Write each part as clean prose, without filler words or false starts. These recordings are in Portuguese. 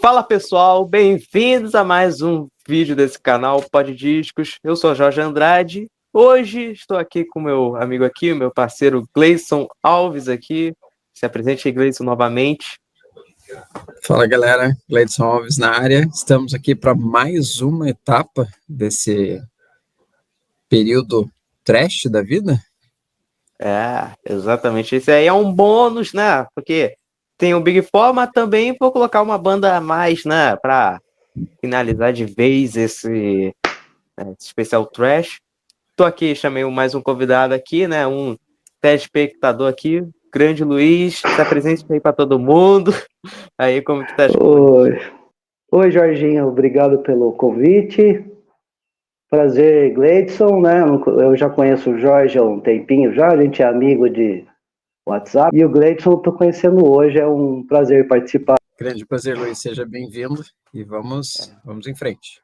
Fala pessoal, bem-vindos a mais um vídeo desse canal Pod Discos. Eu sou Jorge Andrade. Hoje estou aqui com meu amigo aqui, meu parceiro Gleison Alves aqui. Se apresente aí, Gleison, novamente. Fala galera, Gleison Alves na área. Estamos aqui para mais uma etapa desse período trash da vida. É, exatamente. Esse aí é um bônus, né? Porque tem o Big Four, mas também vou colocar uma banda a mais, né? Para finalizar de vez esse especial trash. Tô aqui, chamei mais um convidado aqui, né? Um telespectador aqui, grande Luiz. Se apresente aí para todo mundo. Aí, como que tá as coisas? Oi, Jorginho, obrigado pelo convite. Prazer, Gleison, né? Eu já conheço o Jorge há um tempinho já, a gente é amigo de WhatsApp. E o Gleison eu tô conhecendo hoje, é um prazer participar. Grande prazer, Luiz, seja bem-vindo e vamos em frente.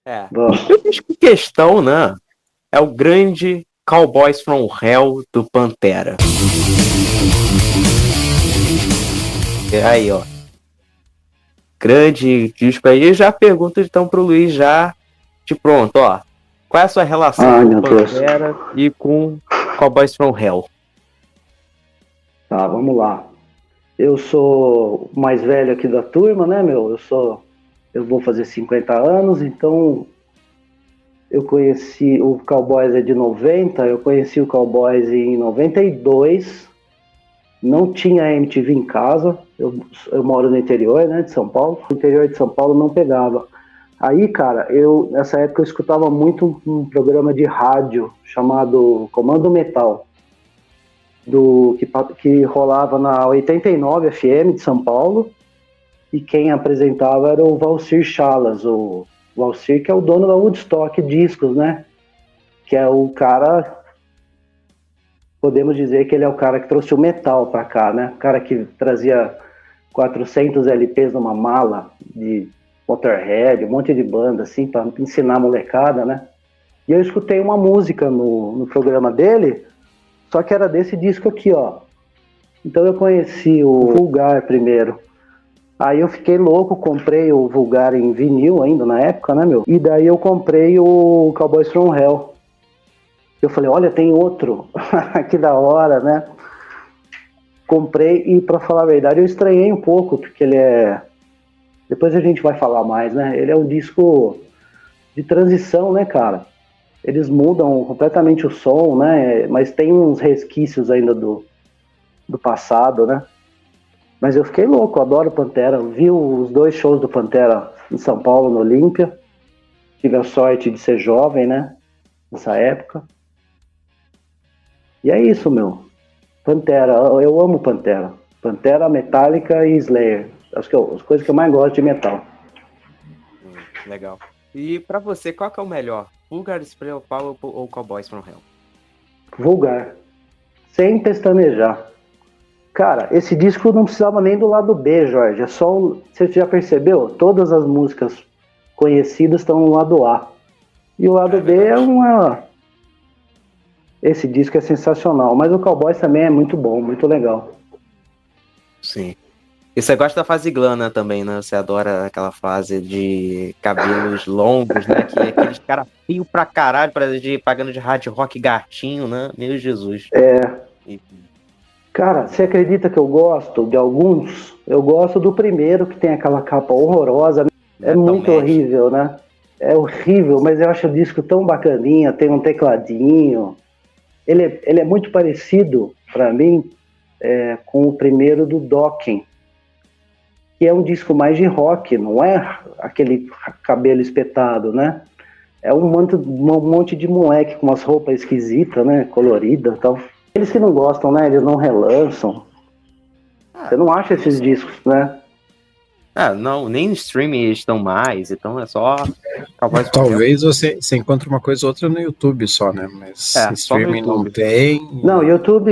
A questão, né? É o grande Cowboys from Hell do Pantera. Aí, ó. Grande disco aí. Já pergunto então pro Luiz já de pronto, ó. Qual é a sua relação com Pantera e com Cowboys from Hell? Tá, vamos lá. Eu sou o mais velho aqui da turma, né, meu? Eu vou fazer 50 anos, então eu conheci o Cowboys de 90, eu conheci o Cowboys em 92. Não tinha MTV em casa, eu moro no interior, né, de São Paulo. No interior de São Paulo não pegava. Aí, cara, nessa época eu escutava muito um programa de rádio chamado Comando Metal, que rolava na 89 FM de São Paulo, e quem apresentava era o Valcir Chalas, o Valcir, que é o dono da Woodstock Discos, né, que é o cara... Podemos dizer que ele é o cara que trouxe o metal pra cá, né? O cara que trazia 400 LPs numa mala de Motorhead, um monte de banda, assim, pra ensinar a molecada, né? E eu escutei uma música no programa dele, só que era desse disco aqui, ó. Então eu conheci o Vulgar primeiro. Aí eu fiquei louco, comprei o Vulgar em vinil ainda na época, né, meu? E daí eu comprei o Cowboys from Hell. Eu falei, olha, tem outro, que da hora, né? Comprei e, pra falar a verdade, eu estranhei um pouco, porque ele é... Depois a gente vai falar mais, né? Ele é um disco de transição, né, cara? Eles mudam completamente o som, né? Mas tem uns resquícios ainda do passado, né? Mas eu fiquei louco, eu adoro Pantera. Eu vi os 2 shows do Pantera em São Paulo, no Olímpia. Tive a sorte de ser jovem, né? Nessa época. E é isso, meu. Pantera, eu amo Pantera. Pantera, Metallica e Slayer. Acho que as coisas que eu mais gosto de metal. Legal. E pra você, qual que é o melhor? Vulgar, Spray of Power ou Cowboys from Hell? Vulgar. Sem pestanejar. Cara, esse disco não precisava nem do lado B, Jorge. É só você já percebeu? Todas as músicas conhecidas estão no lado A. E o lado B é uma... Esse disco é sensacional, mas o Cowboys também é muito bom, muito legal. Sim. E você gosta da fase glana também, né? Você adora aquela fase de cabelos longos, né? Que é aqueles caras fio pra caralho, pagando de hard rock gatinho, né? Meu Jesus. Cara, você acredita que eu gosto de alguns? Eu gosto do primeiro, que tem aquela capa horrorosa. É muito horrível, né? É horrível, mas eu acho o disco tão bacaninha, tem um tecladinho... Ele é muito parecido, para mim, com o primeiro do Dokken, que é um disco mais de rock, não é aquele cabelo espetado, né? É um monte de moleque com umas roupas esquisitas, né? Coloridas e tal. Eles que não gostam, né? Eles não relançam. Você não acha esses discos, né? Não, nem no streaming eles estão mais, então é só... Talvez você encontre uma coisa ou outra no YouTube só, né? Mas streaming não tem. Não, YouTube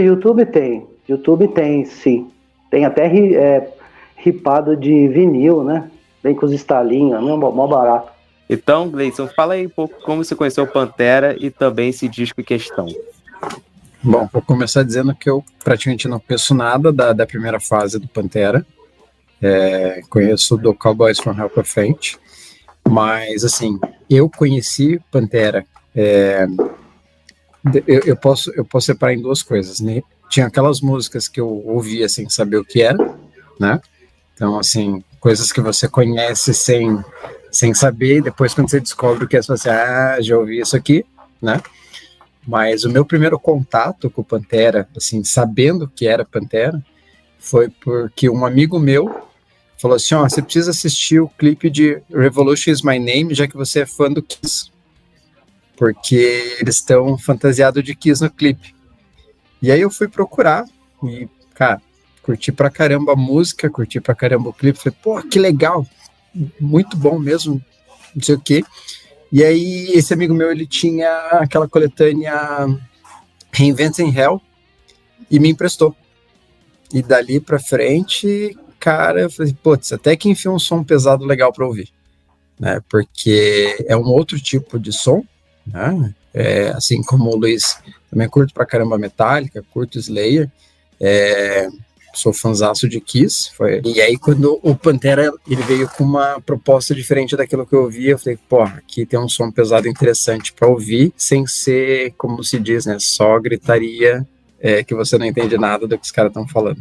tem. YouTube tem, sim. Tem até ripado de vinil, né? Vem com os estalinhos, mó barato. Então, Gleison, fala aí um pouco como você conheceu o Pantera e também esse disco em questão. Bom, vou começar dizendo que eu praticamente não conheço nada da primeira fase do Pantera. Conheço do Cowboys from Hell pra frente, mas, assim, eu conheci Pantera, eu posso separar em duas coisas, né? Tinha aquelas músicas que eu ouvia sem saber o que era, né? Então, assim, coisas que você conhece sem saber, e depois quando você descobre o que é, você fala assim, já ouvi isso aqui, né? Mas o meu primeiro contato com o Pantera, assim, sabendo que era Pantera, foi porque um amigo meu falou assim, você precisa assistir o clipe de Revolution is My Name, já que você é fã do Kiss. Porque eles estão fantasiados de Kiss no clipe. E aí eu fui procurar e, cara, curti pra caramba a música, curti pra caramba o clipe, falei, pô, que legal, muito bom mesmo, não sei o quê. E aí esse amigo meu, ele tinha aquela coletânea Reinventing Hell e me emprestou. E dali pra frente, cara, eu falei, putz, até que enfim um som pesado legal pra ouvir, né? Porque é um outro tipo de som, né? Assim como o Luiz, também curto pra caramba Metallica, curto Slayer, sou fãzaço de Kiss, e aí quando o Pantera ele veio com uma proposta diferente daquilo que eu ouvia, eu falei, pô, aqui tem um som pesado interessante para ouvir, sem ser, como se diz, né, só gritaria, que você não entende nada do que os caras estão falando.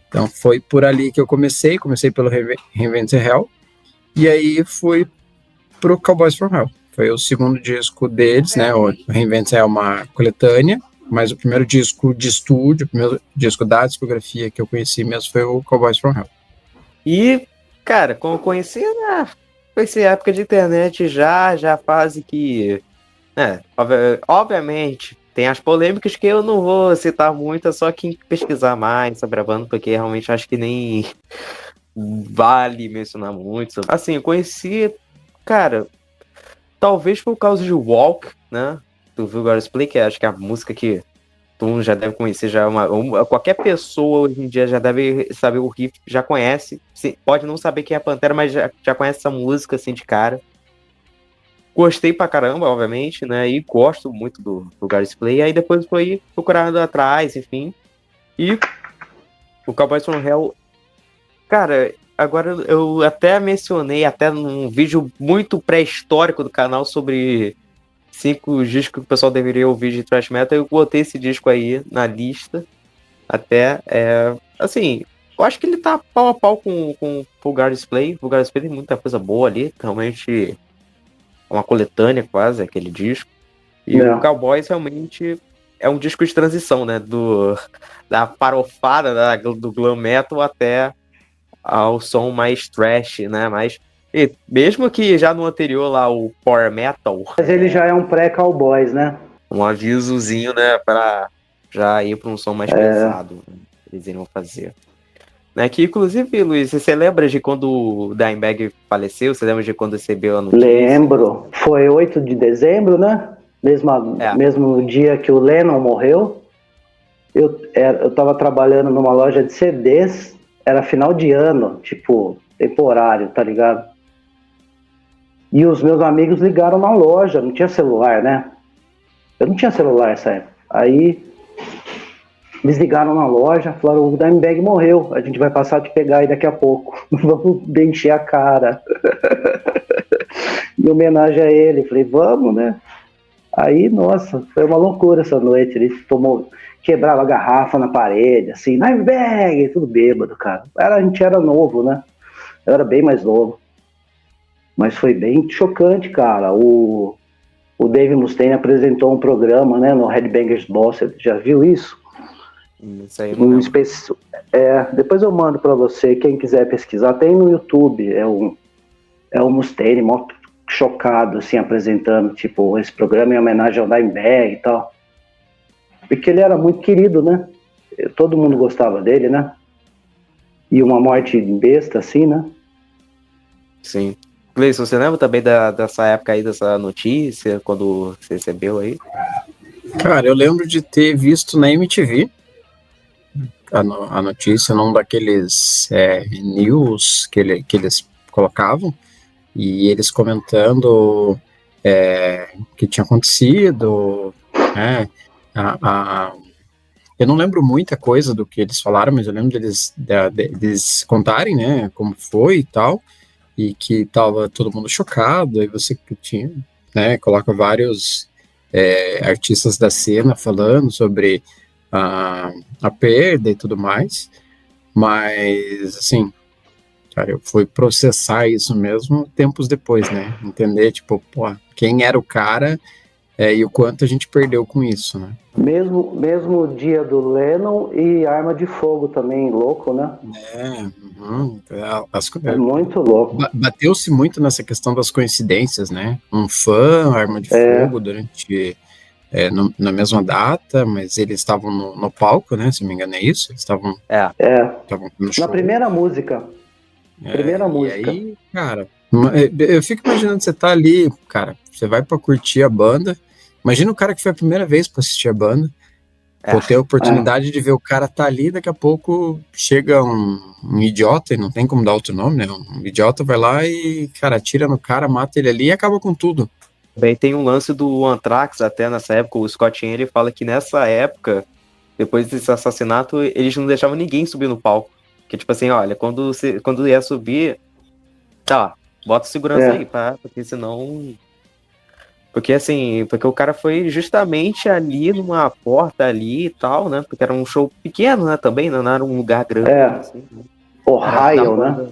Então foi por ali que eu comecei pelo Reinventing Hell, e aí fui pro Cowboys from Hell. Foi o segundo disco deles, né, o Reinventing Hell é uma coletânea, mas o primeiro disco de estúdio, o primeiro disco da discografia que eu conheci mesmo foi o Cowboys from Hell. E, cara, como eu conheci, né, conheci a época de internet já fase que, né, obviamente, tem as polêmicas que eu não vou citar muito, é só quem pesquisar mais sobre a banda, porque realmente acho que nem vale mencionar muito. Assim, eu conheci, cara, talvez por causa de Walk, né, do Vulgar Display, que acho que é a música que todo mundo já deve conhecer, qualquer pessoa hoje em dia já deve saber o riff, já conhece, pode não saber quem é a Pantera, mas já conhece essa música assim de cara. Gostei pra caramba, obviamente, né, e gosto muito do Vulgar Display, aí depois fui procurando atrás, enfim, e o Cowboys from Hell, cara, agora eu até mencionei, até num vídeo muito pré-histórico do canal sobre 5 discos que o pessoal deveria ouvir de thrash metal, eu botei esse disco aí na lista, até, assim, eu acho que ele tá pau a pau com o Vulgar Display. Vulgar Display tem muita coisa boa ali, realmente é uma coletânea quase, aquele disco, e o Cowboys realmente é um disco de transição, né, da farofada do glam metal até ao som mais thrash, né, e mesmo que já no anterior lá, o Power Metal... Mas ele já é um pré-Cowboys, né? Um avisozinho, né, pra já ir pra um som mais pesado, né, eles iriam fazer. Né, que inclusive, Luiz, você lembra de quando o Dimebag faleceu? Você lembra de quando recebeu a notícia? Lembro. Foi 8 de dezembro, né? Mesmo no dia que o Lennon morreu. Eu tava trabalhando numa loja de CDs, era final de ano, tipo, temporário, tá ligado? E os meus amigos ligaram na loja, não tinha celular, né? Eu não tinha celular nessa época. Aí eles ligaram na loja, falaram, o Dimebag morreu, a gente vai passar a te pegar aí daqui a pouco. Vamos encher a cara. Em homenagem a ele. Falei, vamos, né? Aí, nossa, foi uma loucura essa noite. Ele quebrava a garrafa na parede, assim, Dimebag, tudo bêbado, cara. A gente era novo, né? Eu era bem mais novo. Mas foi bem chocante, cara. O Dave Mustaine apresentou um programa, né, no Headbangers Ball. Você já viu isso? Isso aí não. Depois eu mando pra você, quem quiser pesquisar. Tem no YouTube. É o Mustaine, mó chocado, assim, apresentando, tipo, esse programa em homenagem ao Dimebag e tal. Porque ele era muito querido, né? Todo mundo gostava dele, né? E uma morte besta, assim, né? Sim. Gleison, você lembra também dessa época aí, dessa notícia, quando você recebeu aí? Cara, eu lembro de ter visto na MTV a notícia, num daqueles news que eles colocavam, e eles comentando que tinha acontecido, Eu não lembro muita coisa do que eles falaram, mas eu lembro deles contarem, né, como foi e tal, e que tava todo mundo chocado, aí você tinha, né, coloca vários artistas da cena falando sobre a perda e tudo mais, mas, assim, cara, eu fui processar isso mesmo tempos depois, né, entender, tipo, pô, quem era o cara e o quanto a gente perdeu com isso, né. Mesmo o dia do Lennon e Arma de Fogo também, louco, né? É muito louco. Bateu-se muito nessa questão das coincidências, né? Um fã, Arma de Fogo, durante na mesma data, mas eles estavam no palco, né? Se não me engano, é isso? Eles estavam no show. Na primeira música. E aí, cara, eu fico imaginando você tá ali, cara, você vai pra curtir a banda. Imagina o cara que foi a primeira vez pra assistir a banda. Vou ter a oportunidade de ver o cara tá ali, daqui a pouco chega um idiota, e não tem como dar outro nome, né? Um idiota vai lá e, cara, atira no cara, mata ele ali e acaba com tudo. Bem, tem um lance do Anthrax até nessa época, o Scott Ian, ele fala que nessa época, depois desse assassinato, eles não deixavam ninguém subir no palco. Que tipo assim, olha, quando ia subir, tá, bota segurança aí, porque senão... Porque assim, porque o cara foi justamente ali numa porta ali e tal, né? Porque era um show pequeno, né? Também, não era um lugar grande. Assim, né? Ohio,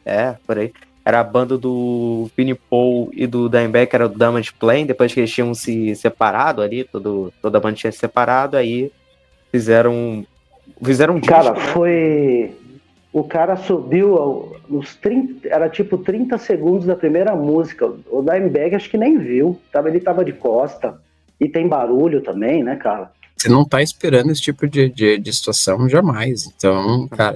né? Por aí. Era a banda do Vinnie Paul e do Dimebag, que era o Damage Plan. Depois que eles tinham se separado ali, toda a banda tinha se separado, aí fizeram um disco. Cara, foi... O cara subiu nos 30, era tipo 30 segundos da primeira música. O Dimebag acho que nem viu. Ele tava de costa. E tem barulho também, né, cara? Você não tá esperando esse tipo de situação jamais. Então, cara,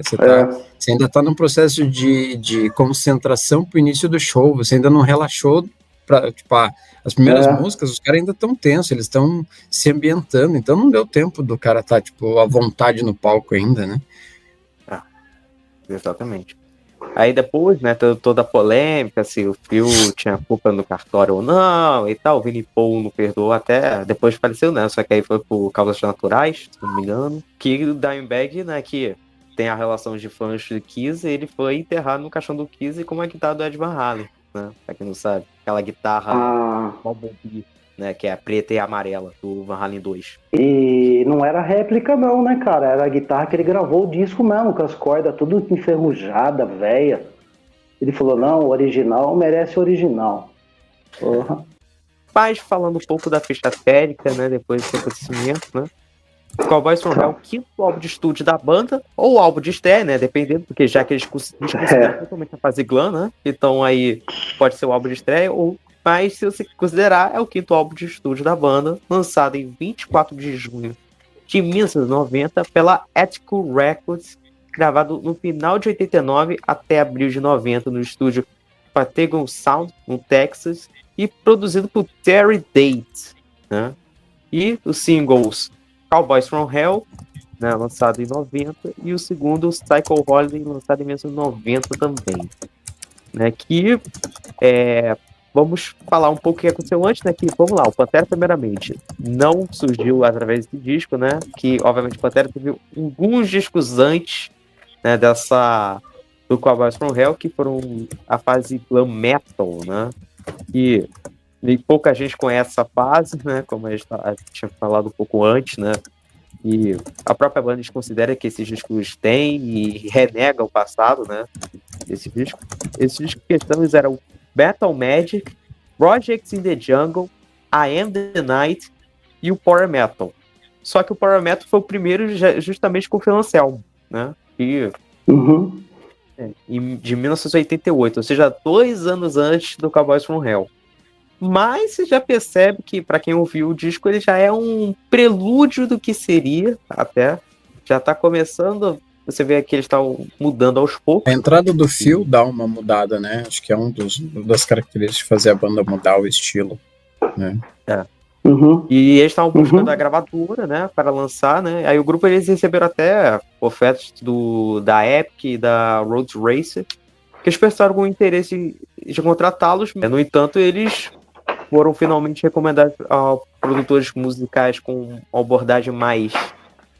você ainda tá num processo de concentração pro início do show. Você ainda não relaxou pra, tipo, as primeiras músicas, os caras ainda estão tensos, eles estão se ambientando. Então não deu tempo do cara tá, tipo, à vontade no palco ainda, né? Exatamente. Aí depois, né, toda a polêmica, se o Phil tinha culpa no cartório ou não, e tal, o Vinnie Paul não perdoou até, depois faleceu, né, só que aí foi por causas naturais, se não me engano, que o Dimebag, né, que tem a relação de fãs de Kiss, ele foi enterrado no caixão do Kiss com uma guitarra do Ed Van Halen, né, pra quem não sabe, aquela guitarra Bumblebee, né, que é a preta e a amarela, do Van Halen 2. E não era réplica não, né, cara? Era a guitarra que ele gravou o disco mesmo, com as cordas tudo enferrujada, velha. Ele falou, não, o original merece o original. Porra. Mas falando um pouco da ficha técnica, né, depois desse acontecimento, né, Cowboys from Hell é o quinto álbum de estúdio da banda, ou álbum de estreia, né, dependendo, porque já que eles consideram totalmente a fase glam, né, então aí pode ser o álbum de estreia, mas se você considerar, é o quinto álbum de estúdio da banda, lançado em 24 de junho de 1990 pela Attical Records, gravado no final de 89 até abril de 90 no estúdio Patagon Sound, no Texas, e produzido por Terry Date, né? E os singles Cowboys from Hell, né, lançado em 90, e o segundo Psycho Holiday, lançado em 1990 também, né? Que vamos falar um pouco o que aconteceu antes, né? Que, vamos lá, o Pantera, primeiramente, não surgiu através desse disco, né? Que, obviamente, o Pantera teve alguns discos antes, né, do Cowboys from Hell, que foram a fase glam metal, né? E pouca gente conhece essa fase, né? Como a gente tinha falado um pouco antes, né? E a própria banda considera que esses discos têm e renega o passado, né? Esses discos que estamos eram Battle Magic, Projects in the Jungle, I Am the Night e o Power Metal. Só que o Power Metal foi o primeiro justamente com o Phil Anselmo, né? De 1988, ou seja, 2 anos antes do Cowboys from Hell. Mas você já percebe que, para quem ouviu o disco, ele já é um prelúdio do que seria, até. Já tá começando. Você vê que eles estão mudando aos poucos. A entrada do Phil dá uma mudada, né? Acho que é das características de fazer a banda mudar o estilo, né? E eles estavam buscando a gravadora, né, para lançar, né? Aí o grupo, eles receberam até ofertas da Epic e da Road Racer, que eles prestaram algum interesse de contratá-los. No entanto, eles foram finalmente recomendados a produtores musicais com uma abordagem mais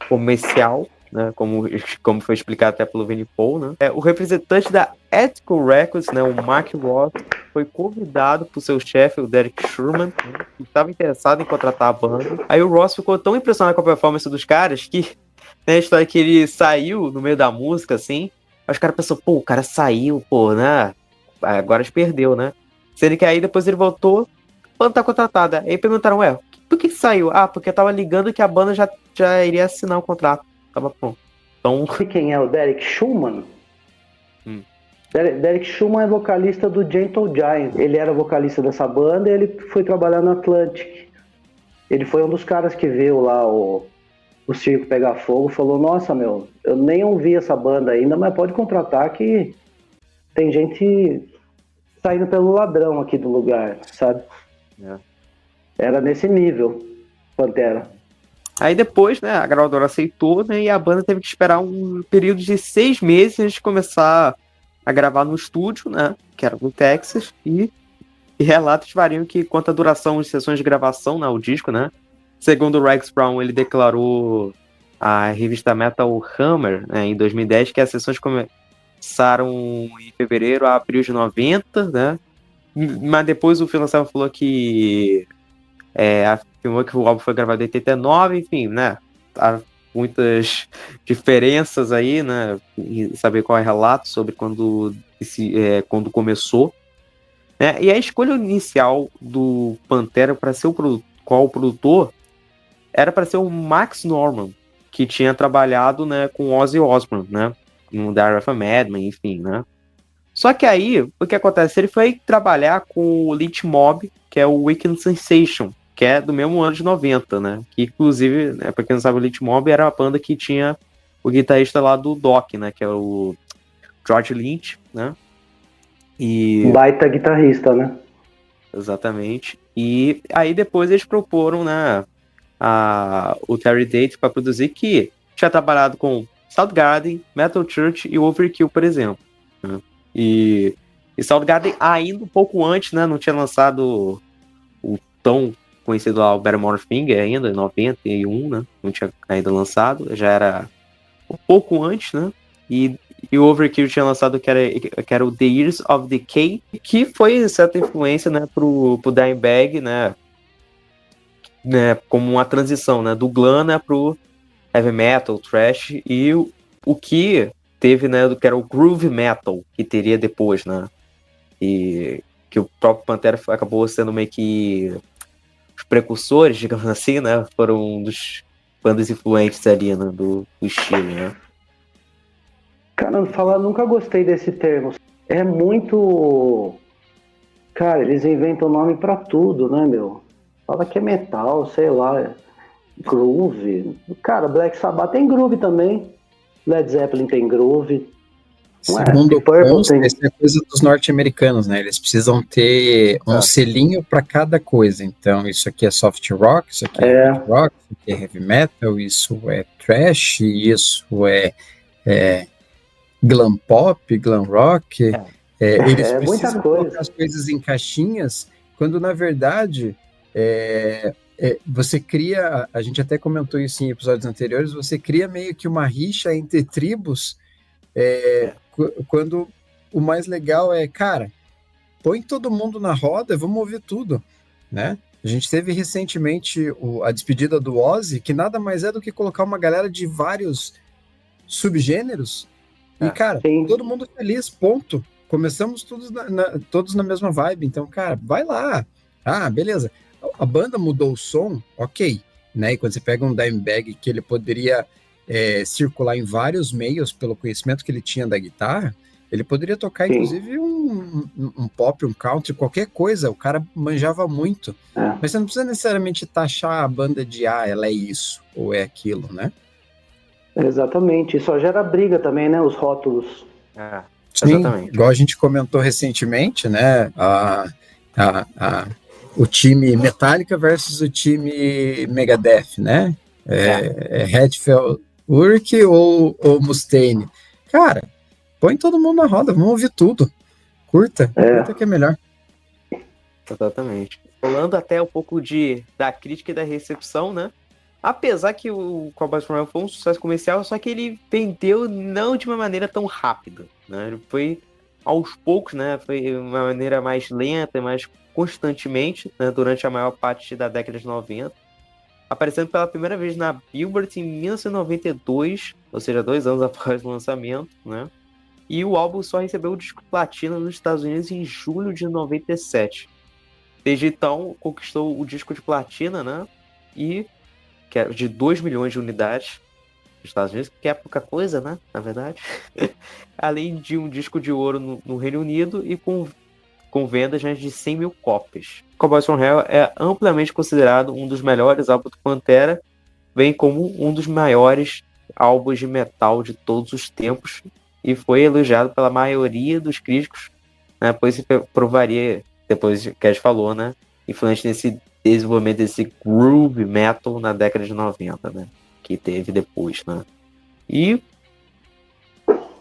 comercial, né, como foi explicado até pelo Vinnie Paul, né. O representante da Ethical Records, né, o Mark Ross, foi convidado por seu chefe, o Derek Sherman, né, que estava interessado em contratar a banda. Aí o Ross ficou tão impressionado com a performance dos caras que, né, a história que ele saiu no meio da música, assim, aí os caras pensaram, pô, o cara saiu, pô, né, agora se perdeu, né. Sendo que aí depois ele voltou, a banda tá contratada. Aí perguntaram, por que saiu? Ah, porque tava ligando que a banda já iria assinar o contrato. Tava pronto. Então... E quem é o Derek Schumann? Derek Schumann é vocalista do Gentle Giant. Ele era vocalista dessa banda e ele foi trabalhar no Atlantic. Ele foi um dos caras que viu lá o circo pegar fogo, falou, nossa, meu, eu nem ouvi essa banda ainda, mas pode contratar que tem gente saindo pelo ladrão aqui do lugar, sabe? Era nesse nível, Pantera. Aí depois, né, a gravadora aceitou, né, e a banda teve que esperar um período de 6 meses antes de começar a gravar no estúdio, né, que era no Texas, e relatos variam que quanto à duração de sessões de gravação, né, o disco, né, segundo o Rex Brown, ele declarou à revista Metal Hammer, né, em 2010, que as sessões começaram em fevereiro a abril de 90, né, mas depois o Phil Anselmo falou que afirmou que o álbum foi gravado em 89, enfim, né, há muitas diferenças aí, né, em saber qual é o relato sobre quando começou, né, e a escolha inicial do Pantera para ser o produtor era para ser o Max Norman, que tinha trabalhado, né, com Ozzy Osbourne, né, no Diary of a Madman, enfim, né. Só que aí, o que acontece? Ele foi trabalhar com o Lynch Mob, que é o Weekend Sensation, que é do mesmo ano de 90, né? Que, inclusive, né, pra quem não sabe, o Lynch Mob era a banda que tinha o guitarrista lá do Doc, né? Que é o George Lynch, né? E... baita guitarrista, né? Exatamente. E aí depois eles proporam, né, o Terry Date para produzir, que tinha trabalhado com Soundgarden, Metal Church e Overkill, por exemplo, né? E Soundgarden ainda um pouco antes, né? Não tinha lançado o tão conhecido lá, o Better Finger ainda, em 91, né? Não tinha ainda lançado, já era um pouco antes, né? E o Overkill tinha lançado que era o The Years of Decay, que foi certa influência, né, pro Dimebag, né, como uma transição, né, do glam, né, pro heavy metal, thrash, e o que teve, né, que era o groove metal, que teria depois, né, e que o próprio Pantera acabou sendo meio que os precursores, digamos assim, né, foram um dos bandas influentes ali, né, do estilo, né. Cara, nunca gostei desse termo. É muito... Cara, eles inventam nome pra tudo, né, meu? Fala que é metal, sei lá, groove. Cara, Black Sabbath tem groove também. Led Zeppelin tem groove. Segundo o Consta, essa é coisa dos norte-americanos, né? Eles precisam ter um selinho para cada coisa. Então, isso aqui é soft rock, isso aqui é hard rock, isso aqui é heavy metal, isso é thrash, isso é glam pop, glam rock. Eles precisam colocar as coisas em caixinhas, quando na verdade você cria, a gente até comentou isso em episódios anteriores, você cria meio que uma rixa entre tribos, quando o mais legal é, cara, põe todo mundo na roda, vamos ouvir tudo, né? A gente teve recentemente a despedida do Ozzy, que nada mais é do que colocar uma galera de vários subgêneros, e, cara, todo mundo feliz, ponto. Começamos todos na mesma vibe, então, cara, vai lá. Ah, beleza. A banda mudou o som, ok, né? E quando você pega um Dimebag que ele poderia circular em vários meios pelo conhecimento que ele tinha da guitarra, ele poderia tocar, inclusive, um pop, um country, qualquer coisa. O cara manjava muito. Mas você não precisa necessariamente taxar a banda de, ela é isso, ou é aquilo, né? Exatamente. Só gera briga também, né? Os rótulos. Sim, exatamente. Igual a gente comentou recentemente, né? O time Metallica versus o time Megadeth, né? Hetfield, Ulrich ou Mustaine. Cara, põe todo mundo na roda, vamos ouvir tudo. Curta que é melhor. Exatamente. Falando até um pouco da crítica e da recepção, né? Apesar que o Cowboys from Hell foi um sucesso comercial, só que ele vendeu não de uma maneira tão rápida, né? Ele foi aos poucos, né? Foi uma maneira mais lenta, mais constantemente, né? Durante a maior parte da década de 90. Aparecendo pela primeira vez na Billboard em 1992, ou seja, 2 anos após o lançamento, né? E o álbum só recebeu o disco platina nos Estados Unidos em julho de 97. Desde então, conquistou o disco de platina, né? E que é de 2 milhões de unidades nos Estados Unidos, que é pouca coisa, né? Na verdade. Além de um disco de ouro no Reino Unido e com vendas de 100 mil cópias. Cowboys from Hell é amplamente considerado um dos melhores álbuns do Pantera, bem como um dos maiores álbuns de metal de todos os tempos, e foi elogiado pela maioria dos críticos, né? Pois se provaria, depois que a gente falou, né? Influente nesse desenvolvimento desse groove metal na década de 90, né? Que teve depois, né? E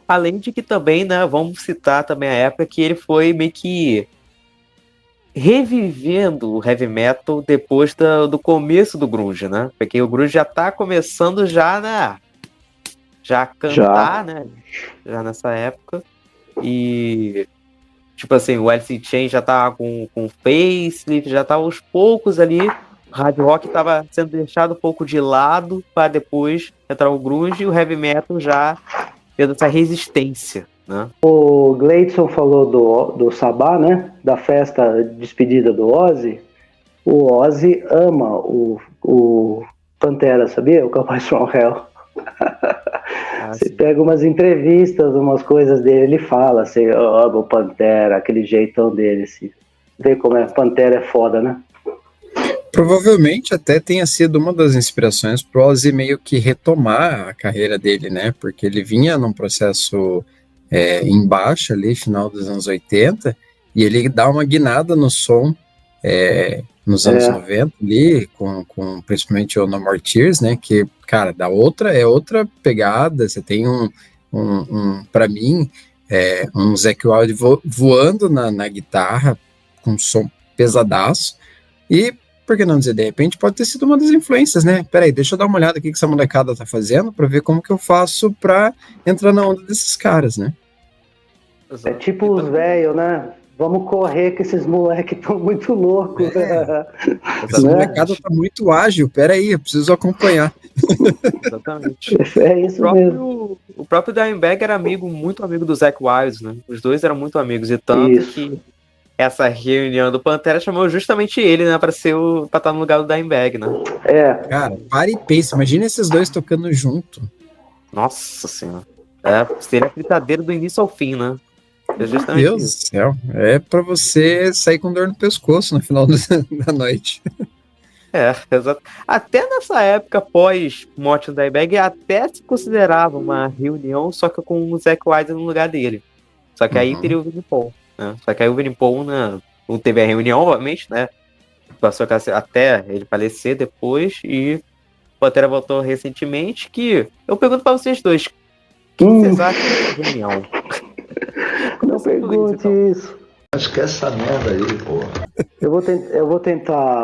além de que também, né, vamos citar também a época que ele foi meio que revivendo o heavy metal depois do começo do grunge, né? Porque o grunge já tá começando já, né? Já a cantar, né? Já nessa época. E tipo assim, o Alice in Chains já tava com facelift, já tava aos poucos ali. O hard rock tava sendo deixado um pouco de lado para depois entrar o grunge e o heavy metal já tendo essa resistência, né? O Gleidson falou do Sabá, né? Da festa despedida do Ozzy. O Ozzy ama o Pantera, sabia? O Cowboys from Hell. Você pega umas entrevistas, umas coisas dele, ele fala assim, eu amo o Pantera, aquele jeitão dele, assim. Vê como é, Pantera é foda, né? Provavelmente até tenha sido uma das inspirações pro Ozzy meio que retomar a carreira dele, né? Porque ele vinha num processo em baixa ali, final dos anos 80, e ele dá uma guinada no som nos anos 90 ali, com principalmente o No More Tears, né? Que, cara, outra pegada. Você tem para mim, um Zakk Wylde voando na guitarra, com som pesadaço, e por que não dizer, de repente, pode ter sido uma das influências, né? Peraí, deixa eu dar uma olhada aqui que essa molecada tá fazendo pra ver como que eu faço pra entrar na onda desses caras, né? É tipo os velhos, né? Vamos correr que esses moleques estão muito loucos. Essa molecada tá muito ágil, peraí, eu preciso acompanhar. Exatamente. É isso mesmo. O próprio Dimebag era muito amigo do Zakk Wylde, né? Os dois eram muito amigos, e tanto que essa reunião do Pantera chamou justamente ele, né, pra estar no lugar do Dimebag, né? Cara, para e pensa, imagina esses dois tocando junto. Nossa senhora. Seria a fritadeira do início ao fim, né? Meu Deus do céu. É pra você sair com dor no pescoço no final da noite. Exato. Até nessa época, pós-morte do Dimebag, até se considerava uma reunião, só que com o Zakk Wylde no lugar dele. Só que aí teria o Vinnie Paul. Né? Só que aí o Vinnie Paul não teve a reunião, obviamente, né? Passou até ele falecer depois, e o Pantera voltou recentemente. Que eu pergunto pra vocês dois, o que vocês acham dessa reunião? Não pergunte isso. Esquece essa merda aí, porra. Eu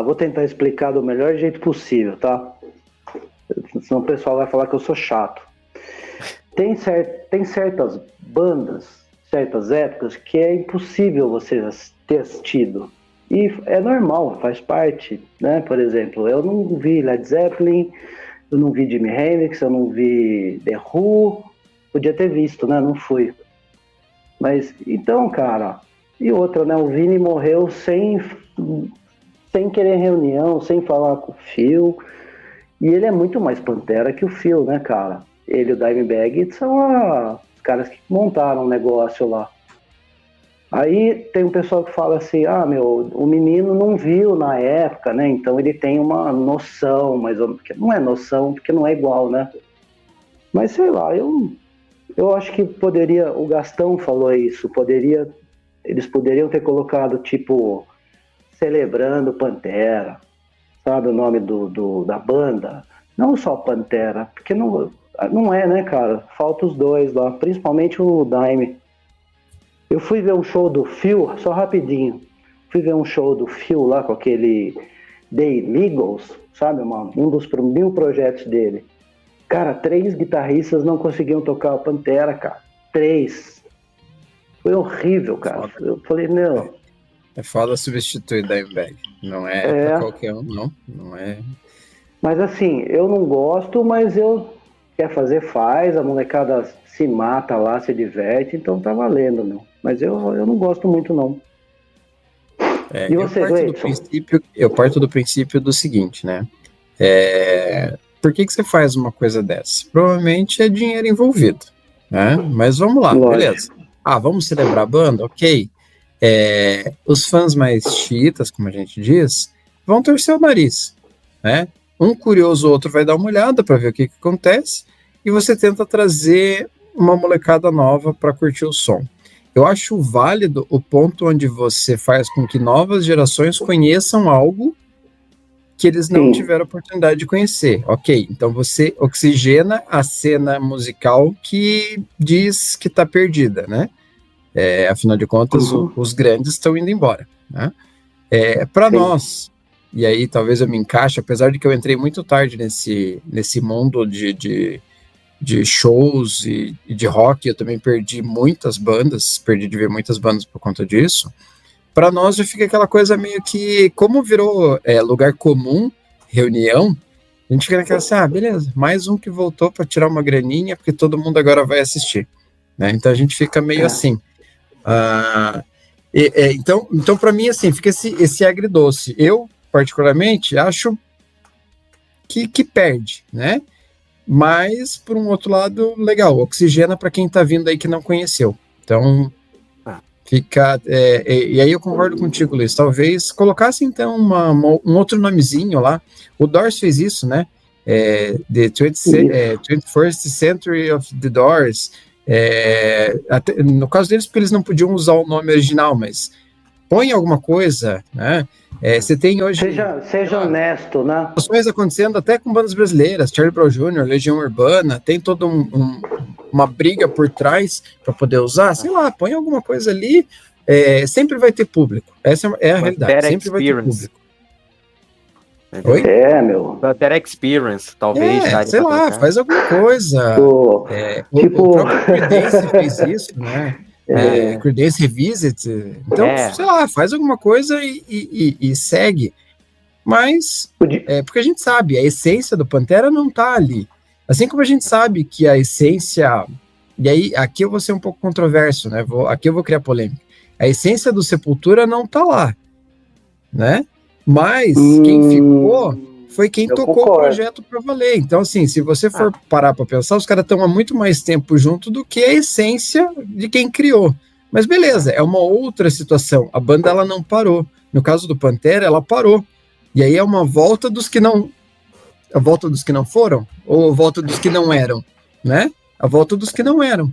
vou tentar explicar do melhor jeito possível, tá? Senão o pessoal vai falar que eu sou chato. Tem certas bandas, certas épocas, que é impossível você ter assistido. E é normal, faz parte, né? Por exemplo, eu não vi Led Zeppelin, eu não vi Jimi Hendrix, eu não vi The Who. Podia ter visto, né? Não fui. Mas, então, cara... E outra, né? O Vini morreu sem querer reunião, sem falar com o Phil. E ele é muito mais Pantera que o Phil, né, cara? Ele e o Dimebag são os caras que montaram o negócio lá. Aí tem um pessoal que fala assim, o menino não viu na época, né? Então ele tem uma noção, mas não é noção, porque não é igual, né? Mas sei lá, eu acho que poderia, o Gastão falou isso, eles poderiam ter colocado, tipo, celebrando Pantera, sabe o nome da banda? Não só Pantera, porque não é, né, cara? Falta os dois lá, principalmente o Dime. Eu fui ver um show do Phil, só rapidinho, fui ver um show do Phil lá com aquele The Illegals, sabe, um dos mil projetos dele. Cara, 3 guitarristas não conseguiam tocar o Pantera, cara. 3. Foi horrível, cara. Foda. Eu falei, meu... É foda substituir Dimebag. Não é pra qualquer um, não. Não é. Mas assim, eu não gosto, mas eu... Quer fazer, faz. A molecada se mata lá, se diverte. Então tá valendo, meu. Mas eu não gosto muito, não. E você, eu parto do princípio do seguinte, né? Por que você faz uma coisa dessa? Provavelmente é dinheiro envolvido, né? Mas vamos lá, beleza. Vamos celebrar a banda? Ok. Os fãs mais chiitas, como a gente diz, vão torcer o nariz, né? Um curioso, o outro vai dar uma olhada para ver o que acontece, e você tenta trazer uma molecada nova para curtir o som. Eu acho válido o ponto onde você faz com que novas gerações conheçam algo que eles não tiveram oportunidade de conhecer. Ok, então você oxigena a cena musical que diz que está perdida, né? Afinal de contas, os grandes estão indo embora, né? Para nós, e aí talvez eu me encaixe, apesar de que eu entrei muito tarde nesse mundo de shows e de rock, eu também perdi de ver muitas bandas por conta disso. Para nós já fica aquela coisa meio que, como virou lugar comum, reunião, a gente fica naquela assim, beleza, mais um que voltou para tirar uma graninha, porque todo mundo agora vai assistir, né? Então a gente fica meio assim. Então para mim, assim, fica esse agridoce. Eu, particularmente, acho que perde, né? Mas, por um outro lado, legal, oxigena para quem está vindo aí que não conheceu. Então, fica... e aí eu concordo contigo, Luiz. Talvez colocasse, então, um outro nomezinho lá. O Doors fez isso, né? The 21st Century of the Doors. No caso deles, porque eles não podiam usar o nome original, mas põe alguma coisa, né? Você tem hoje... Seja honesto, né? Ações acontecendo até com bandas brasileiras, Charlie Brown Jr., Legião Urbana, tem toda uma briga por trás para poder usar, sei lá, põe alguma coisa ali, sempre vai ter público. Essa é a realidade, sempre vai ter público. Oi? Meu. Pantera Experience, talvez. Sei lá, faz alguma coisa. O próprio Creedence fez isso, né? Creedence Revisit. Então, sei lá, faz alguma coisa e segue. Mas, porque a gente sabe, a essência do Pantera não tá ali. Assim como a gente sabe que a essência... E aí, aqui eu vou ser um pouco controverso, né? Aqui eu vou criar polêmica. A essência do Sepultura não tá lá, né? Mas quem ficou foi quem tocou o projeto para valer. Então, assim, se você for parar para pensar, os caras estão há muito mais tempo junto do que a essência de quem criou. Mas beleza, é uma outra situação. A banda, ela não parou. No caso do Pantera, ela parou. E aí é uma volta dos que não... A volta dos que não foram? Ou a volta dos que não eram? Né? A volta dos que não eram.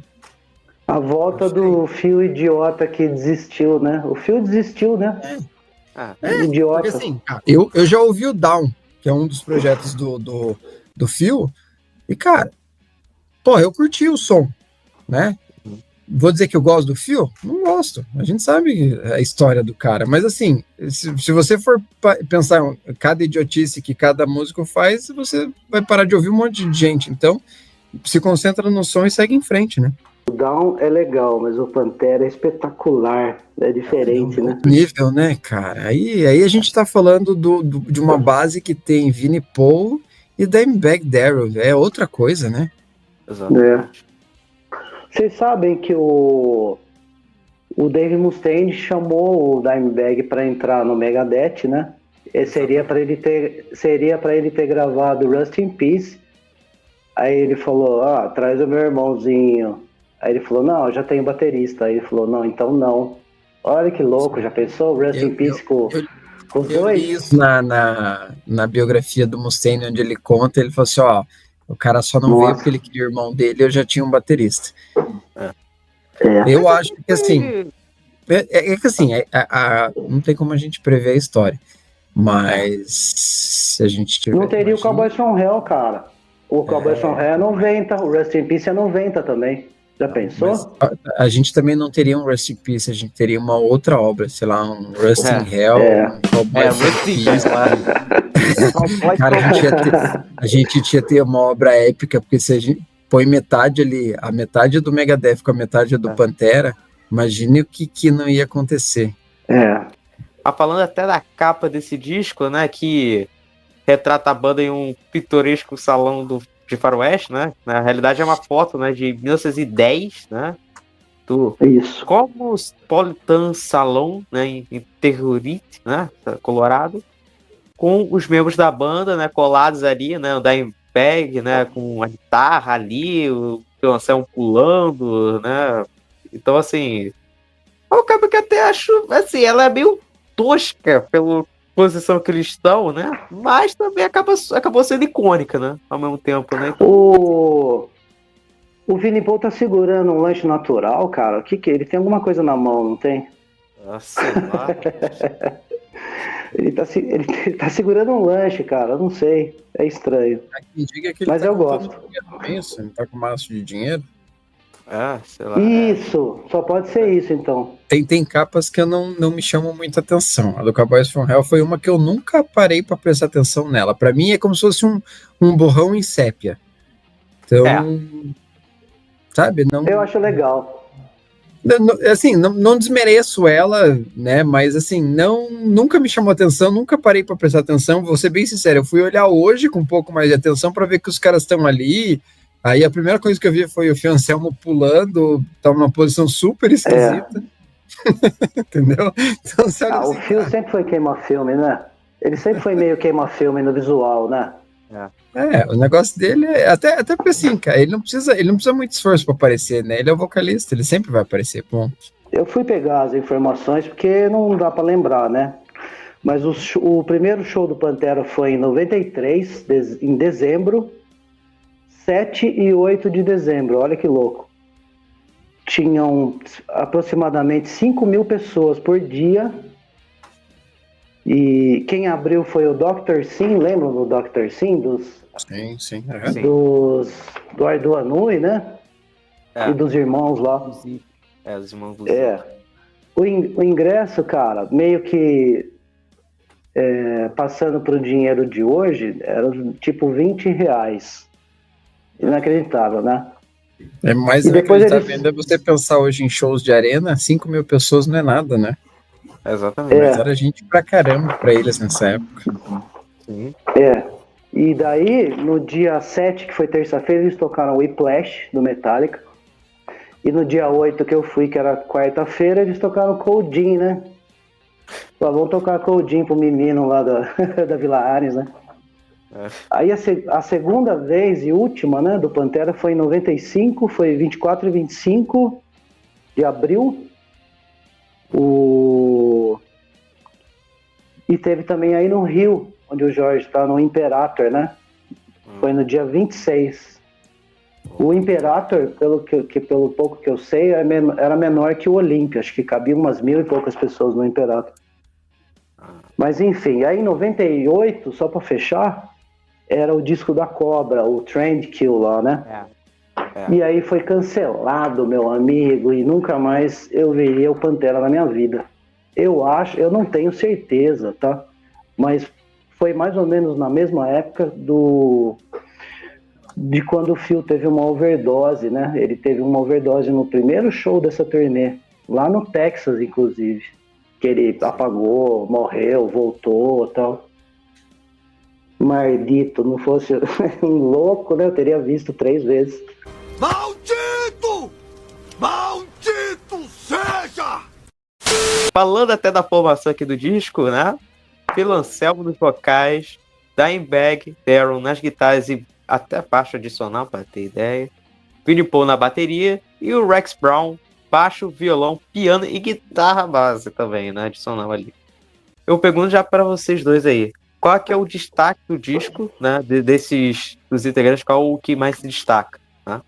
A volta do Phil idiota que desistiu, né? O Phil desistiu, né? Idiota. Porque, assim, eu já ouvi o Down, que é um dos projetos do Phil, e, cara, eu curti o som, né? Vou dizer que eu gosto do Phil? Não gosto. A gente sabe a história do cara, mas, assim, se você for pensar em cada idiotice que cada músico faz, você vai parar de ouvir um monte de gente. Então, se concentra no som e segue em frente, né? O Down é legal, mas o Pantera é espetacular, é diferente, né? Nível, né, cara? Aí a gente tá falando de uma base que tem Vinnie Paul e Dimebag Darrell, é outra coisa, né? Exatamente. Vocês sabem que o Dave Mustaine chamou o Dimebag para entrar no Megadeth, né? Seria para ele ter gravado Rust in Peace. Aí ele falou, traz o meu irmãozinho. Aí ele falou, não, eu já tenho baterista. Aí ele falou, não, então não. Olha que louco, já pensou? Rest in Peace com os dois? Eu li isso na biografia do Mustaine, onde ele conta, ele falou assim, o cara só não veio porque ele queria o irmão dele, eu já tinha um baterista. Eu acho que, assim, que assim, não tem como a gente prever a história, mas se a gente tiver... Não teria o Cowboys from Hell, cara. O Cowboys from Hell é 90, o Rest in Peace é 90 também. Já pensou? Mas a gente também não teria um Rest in Peace, a gente teria uma outra obra, sei lá, um Rust in Hell, um Cowboy from Peace. Cara, a gente ia ter uma obra épica, porque se a gente põe metade ali, a metade do Megadeth com a metade do Pantera, imagine o que não ia acontecer. Falando até da capa desse disco, né, que retrata a banda em um pitoresco salão de faroeste, né? Na realidade é uma foto, né, de 1910, né? Do Isso. Cosmopolitan Salon, né, em Terrorite, né, Colorado, com os membros da banda, né, colados ali, né, o Dimebag, né, com a guitarra ali, o violoncelo pulando, né? Então, assim, é uma capa que até acho, assim, ela é meio tosca pela posição que eles estão, né? Mas também acabou sendo icônica, né? Ao mesmo tempo, né? O Vini Paul tá segurando um lanche natural, cara. O que é? Ele tem alguma coisa na mão, não tem? Sei lá. Ele tá segurando um lanche, cara. Eu não sei. É estranho. Diga que ele mas tá eu gosto. Isso, ele tá com maço de dinheiro. Sei lá. Isso, só pode ser isso, então. Tem capas que eu não me chamam muita atenção. A do Cowboys from Hell foi uma que eu nunca parei para prestar atenção nela. Para mim é como se fosse um borrão em sépia. Então, sabe? Não, eu acho legal. Assim, não desmereço ela, né? Mas assim, nunca me chamou atenção, nunca parei para prestar atenção. Vou ser bem sincero, eu fui olhar hoje com um pouco mais de atenção para ver que os caras estão ali. Aí a primeira coisa que eu vi foi o Fio Anselmo pulando, tá numa posição super esquisita. Entendeu? Então, o Fio sempre foi queima-filme, né? Ele sempre foi meio queima-filme no visual, né? O negócio dele é até porque assim, cara, ele não precisa muito esforço para aparecer, né? Ele é o vocalista, ele sempre vai aparecer, ponto. Eu fui pegar as informações porque não dá para lembrar, né? Mas o primeiro show do Pantera foi em 93, em dezembro, 7 e 8 de dezembro, olha que louco. Tinham aproximadamente 5.000 pessoas por dia. E quem abriu foi o Dr. Sim, lembram do Dr. Sim? Sim. Do Ardu Anui, né? E dos irmãos lá. Os irmãos do O ingresso, cara, meio que passando para o dinheiro de hoje, era tipo R$20. Inacreditável, né? É mais inacreditável ainda você pensar hoje em shows de arena, 5.000 pessoas não é nada, né? Exatamente. Mas era gente pra caramba pra eles nessa época. Sim. E daí, no dia 7, que foi terça-feira, eles tocaram Whiplash, do Metallica. E no dia 8, que eu fui, que era quarta-feira, eles tocaram Coldin, né? Vamos tocar Coldin pro menino lá da Vila Ares, né? Aí a segunda vez e última, né, do Pantera foi em 95, foi 24 e 25 de abril. E teve também aí no Rio, onde o Jorge tá, no Imperator, né? Foi no dia 26. O Imperator, pelo pouco que eu sei, era menor que o Olímpia. Acho que cabia umas 1.000 e poucas pessoas no Imperator. Mas enfim, aí em 98, só para fechar, era o disco da Cobra, o Trend Kill lá, né? E aí foi cancelado, meu amigo, e nunca mais eu veria o Pantera na minha vida. Eu não tenho certeza, tá? Mas foi mais ou menos na mesma época de quando o Phil teve uma overdose, né? Ele teve uma overdose no primeiro show dessa turnê, lá no Texas, inclusive. Que ele apagou, morreu, voltou e tal. Maldito, não fosse um louco, né? Eu teria visto 3 vezes. Maldito! Maldito seja! Falando até da formação aqui do disco, né? Phil Anselmo nos vocais, Dimebag, Darren nas guitarras e até baixo adicional, para ter ideia. Vini Paul na bateria e o Rex Brown, baixo, violão, piano e guitarra base também, né? Adicional ali. Eu pergunto já para vocês dois aí. Qual que é o destaque do disco, né? Dos integrantes, qual o que mais se destaca? Né?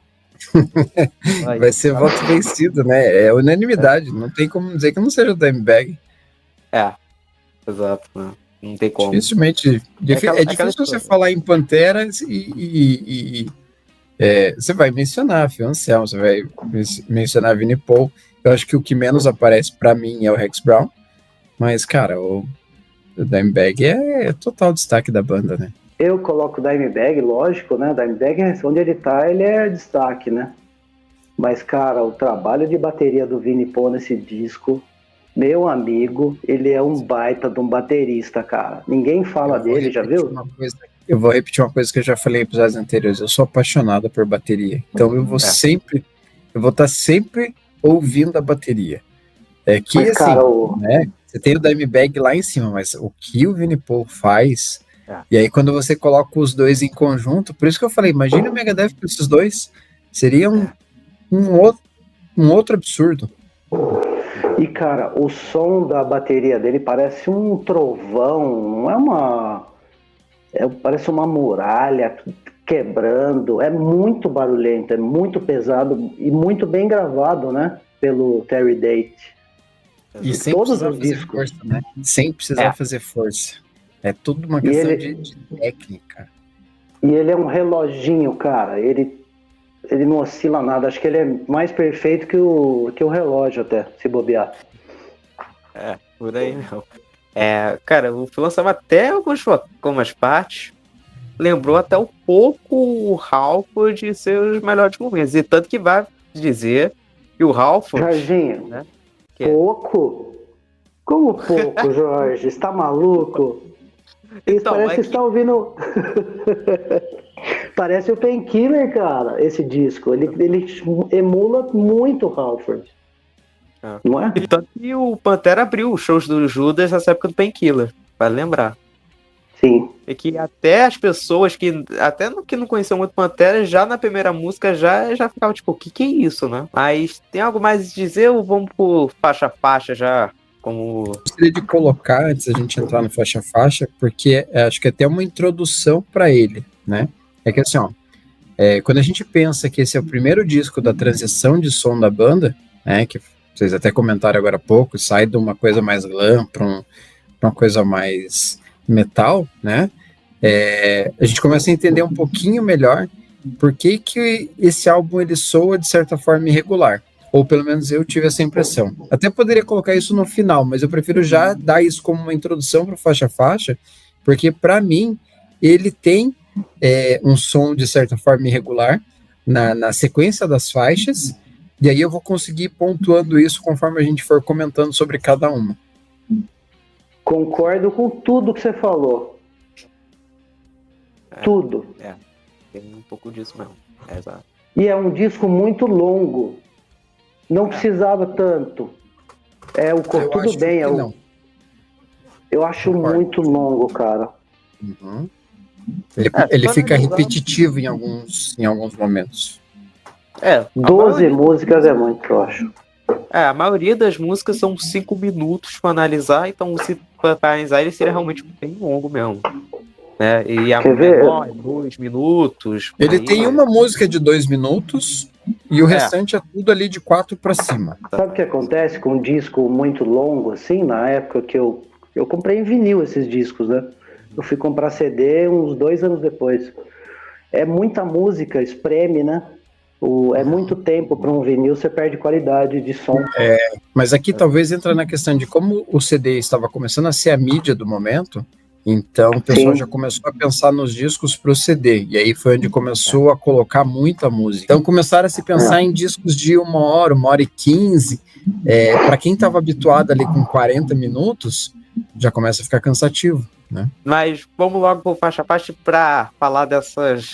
Vai ser voto vencido, né? É unanimidade. Não tem como dizer que não seja o Dimebag. Exato, né? Não tem como. Dificilmente. É difícil você falar em Pantera e Você vai mencionar Phil Anselmo, você vai mencionar Vinnie Paul. Eu acho que o que menos aparece pra mim é o Rex Brown, mas, cara, o Dimebag é total destaque da banda, né? Eu coloco o Dimebag, lógico, né? O Dimebag, onde ele tá, ele é destaque, né? Mas, cara, o trabalho de bateria do Vinnie Paul nesse disco, meu amigo, ele é um baita de um baterista, cara. Ninguém fala dele, já viu? Eu vou repetir uma coisa que eu já falei em episódios anteriores. Eu sou apaixonado por bateria. Então eu vou estar sempre ouvindo a bateria. Que mas, assim, cara, né? Você tem o Dimebag lá em cima, mas o que o Vinnie Paul faz, e aí quando você coloca os dois em conjunto, por isso que eu falei, imagina o Megadeth com esses dois, seria um outro absurdo. E, cara, o som da bateria dele parece um trovão, não é uma... parece uma muralha quebrando, é muito barulhento, é muito pesado e muito bem gravado, né? Pelo Terry Date. E sem precisar fazer força, né? Sem precisar fazer força. É tudo uma questão de técnica. E ele é um reloginho, cara. Ele não oscila nada. Acho que ele é mais perfeito que o relógio, até, se bobear. Por aí não. Cara, o Phil Anselmo até algumas partes lembrou até um pouco o Halford de seus melhores momentos. E tanto que vai dizer que o Halford... Jorginho, né, pouco? Como pouco, Jorge? Você tá maluco? Então, parece que está ouvindo... Parece o Painkiller, cara, esse disco. Ele emula muito o Halford. Não é? Tanto que o Pantera abriu os shows do Judas nessa época do Painkiller, vale lembrar. Sim. E que até as pessoas que não conheciam muito Pantera, já na primeira música já ficavam tipo, o que é isso, né? Mas tem algo mais a dizer ou vamos por faixa a faixa já? Como... Gostaria de colocar, antes da gente entrar no faixa a faixa, porque acho que é até uma introdução para ele, né? É que assim, quando a gente pensa que esse é o primeiro disco da transição de som da banda, né, que vocês até comentaram agora há pouco, sai de uma coisa mais glam para uma coisa mais metal, né? A gente começa a entender um pouquinho melhor por que esse álbum ele soa de certa forma irregular. Ou pelo menos eu tive essa impressão. Até poderia colocar isso no final, mas eu prefiro já dar isso como uma introdução para faixa a faixa, porque para mim ele tem um som de certa forma irregular na sequência das faixas, e aí eu vou conseguir pontuando isso conforme a gente for comentando sobre cada uma. Concordo com tudo que você falou. Tudo. Tem um pouco disso mesmo. Exato. E é um disco muito longo. Não precisava tanto. Tudo bem. Eu acho muito longo, cara. Uhum. Ele fica repetitivo em alguns momentos. 12 músicas é muito, eu acho. A maioria das músicas são 5 minutos para analisar, então se para analisar ele seria realmente bem longo mesmo. Né? E a menor é 2 minutos. Ele tem uma música de 2 minutos e o restante é tudo ali de 4 para cima. Sabe o que acontece com um disco muito longo, assim, na época que eu comprei em vinil esses discos, né? Eu fui comprar CD uns 2 anos depois. É muita música, espreme, né? É muito tempo para um vinil, você perde qualidade de som. Mas aqui talvez entra na questão de como o CD estava começando a ser a mídia do momento, então o pessoal já começou a pensar nos discos para o CD, e aí foi onde começou a colocar muita música. Então começaram a se pensar em discos de 1 hora e 15, para quem estava habituado ali com 40 minutos, já começa a ficar cansativo, né? Mas vamos logo por faixa a faixa para falar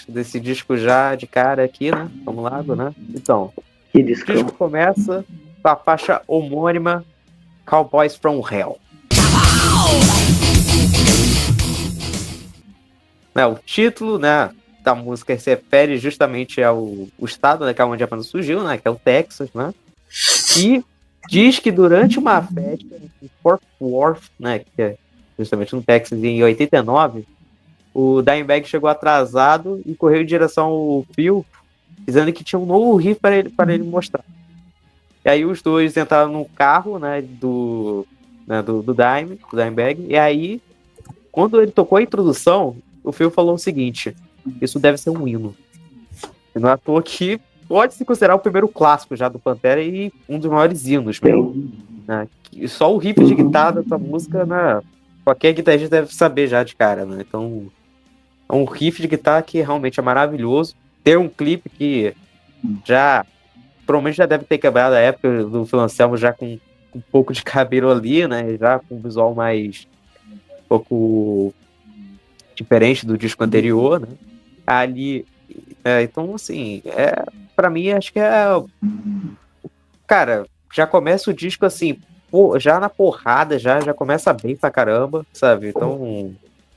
desse disco já de cara aqui, né? Vamos logo, né? Então, o disco começa com a faixa homônima Cowboys from Hell. O título, né, da música se refere justamente ao estado, né, que é onde a banda surgiu, né, que é o Texas, né? E diz que durante uma festa em Fort Worth, né, que é justamente no Texas, em 89, o Dimebag chegou atrasado e correu em direção ao Phil, dizendo que tinha um novo riff para ele mostrar. E aí os dois entraram no carro, né, do Dimebag, e aí, quando ele tocou a introdução, o Phil falou o seguinte: isso deve ser um hino. E não é à toa que pode se considerar o primeiro clássico já do Pantera e um dos maiores hinos mesmo. Né? E só o riff de guitarra dessa música, né? Qualquer guitarrista deve saber já de cara, né? Então, é um riff de guitarra que realmente é maravilhoso. Tem um clipe que já, provavelmente já deve ter quebrado a época do Phil Anselmo já com um pouco de cabelo ali, né? Já com um visual mais um pouco diferente do disco anterior, né? Ali, então, assim, pra mim, acho que cara, já começa o disco assim, já na porrada, já começa bem pra caramba, sabe? Então,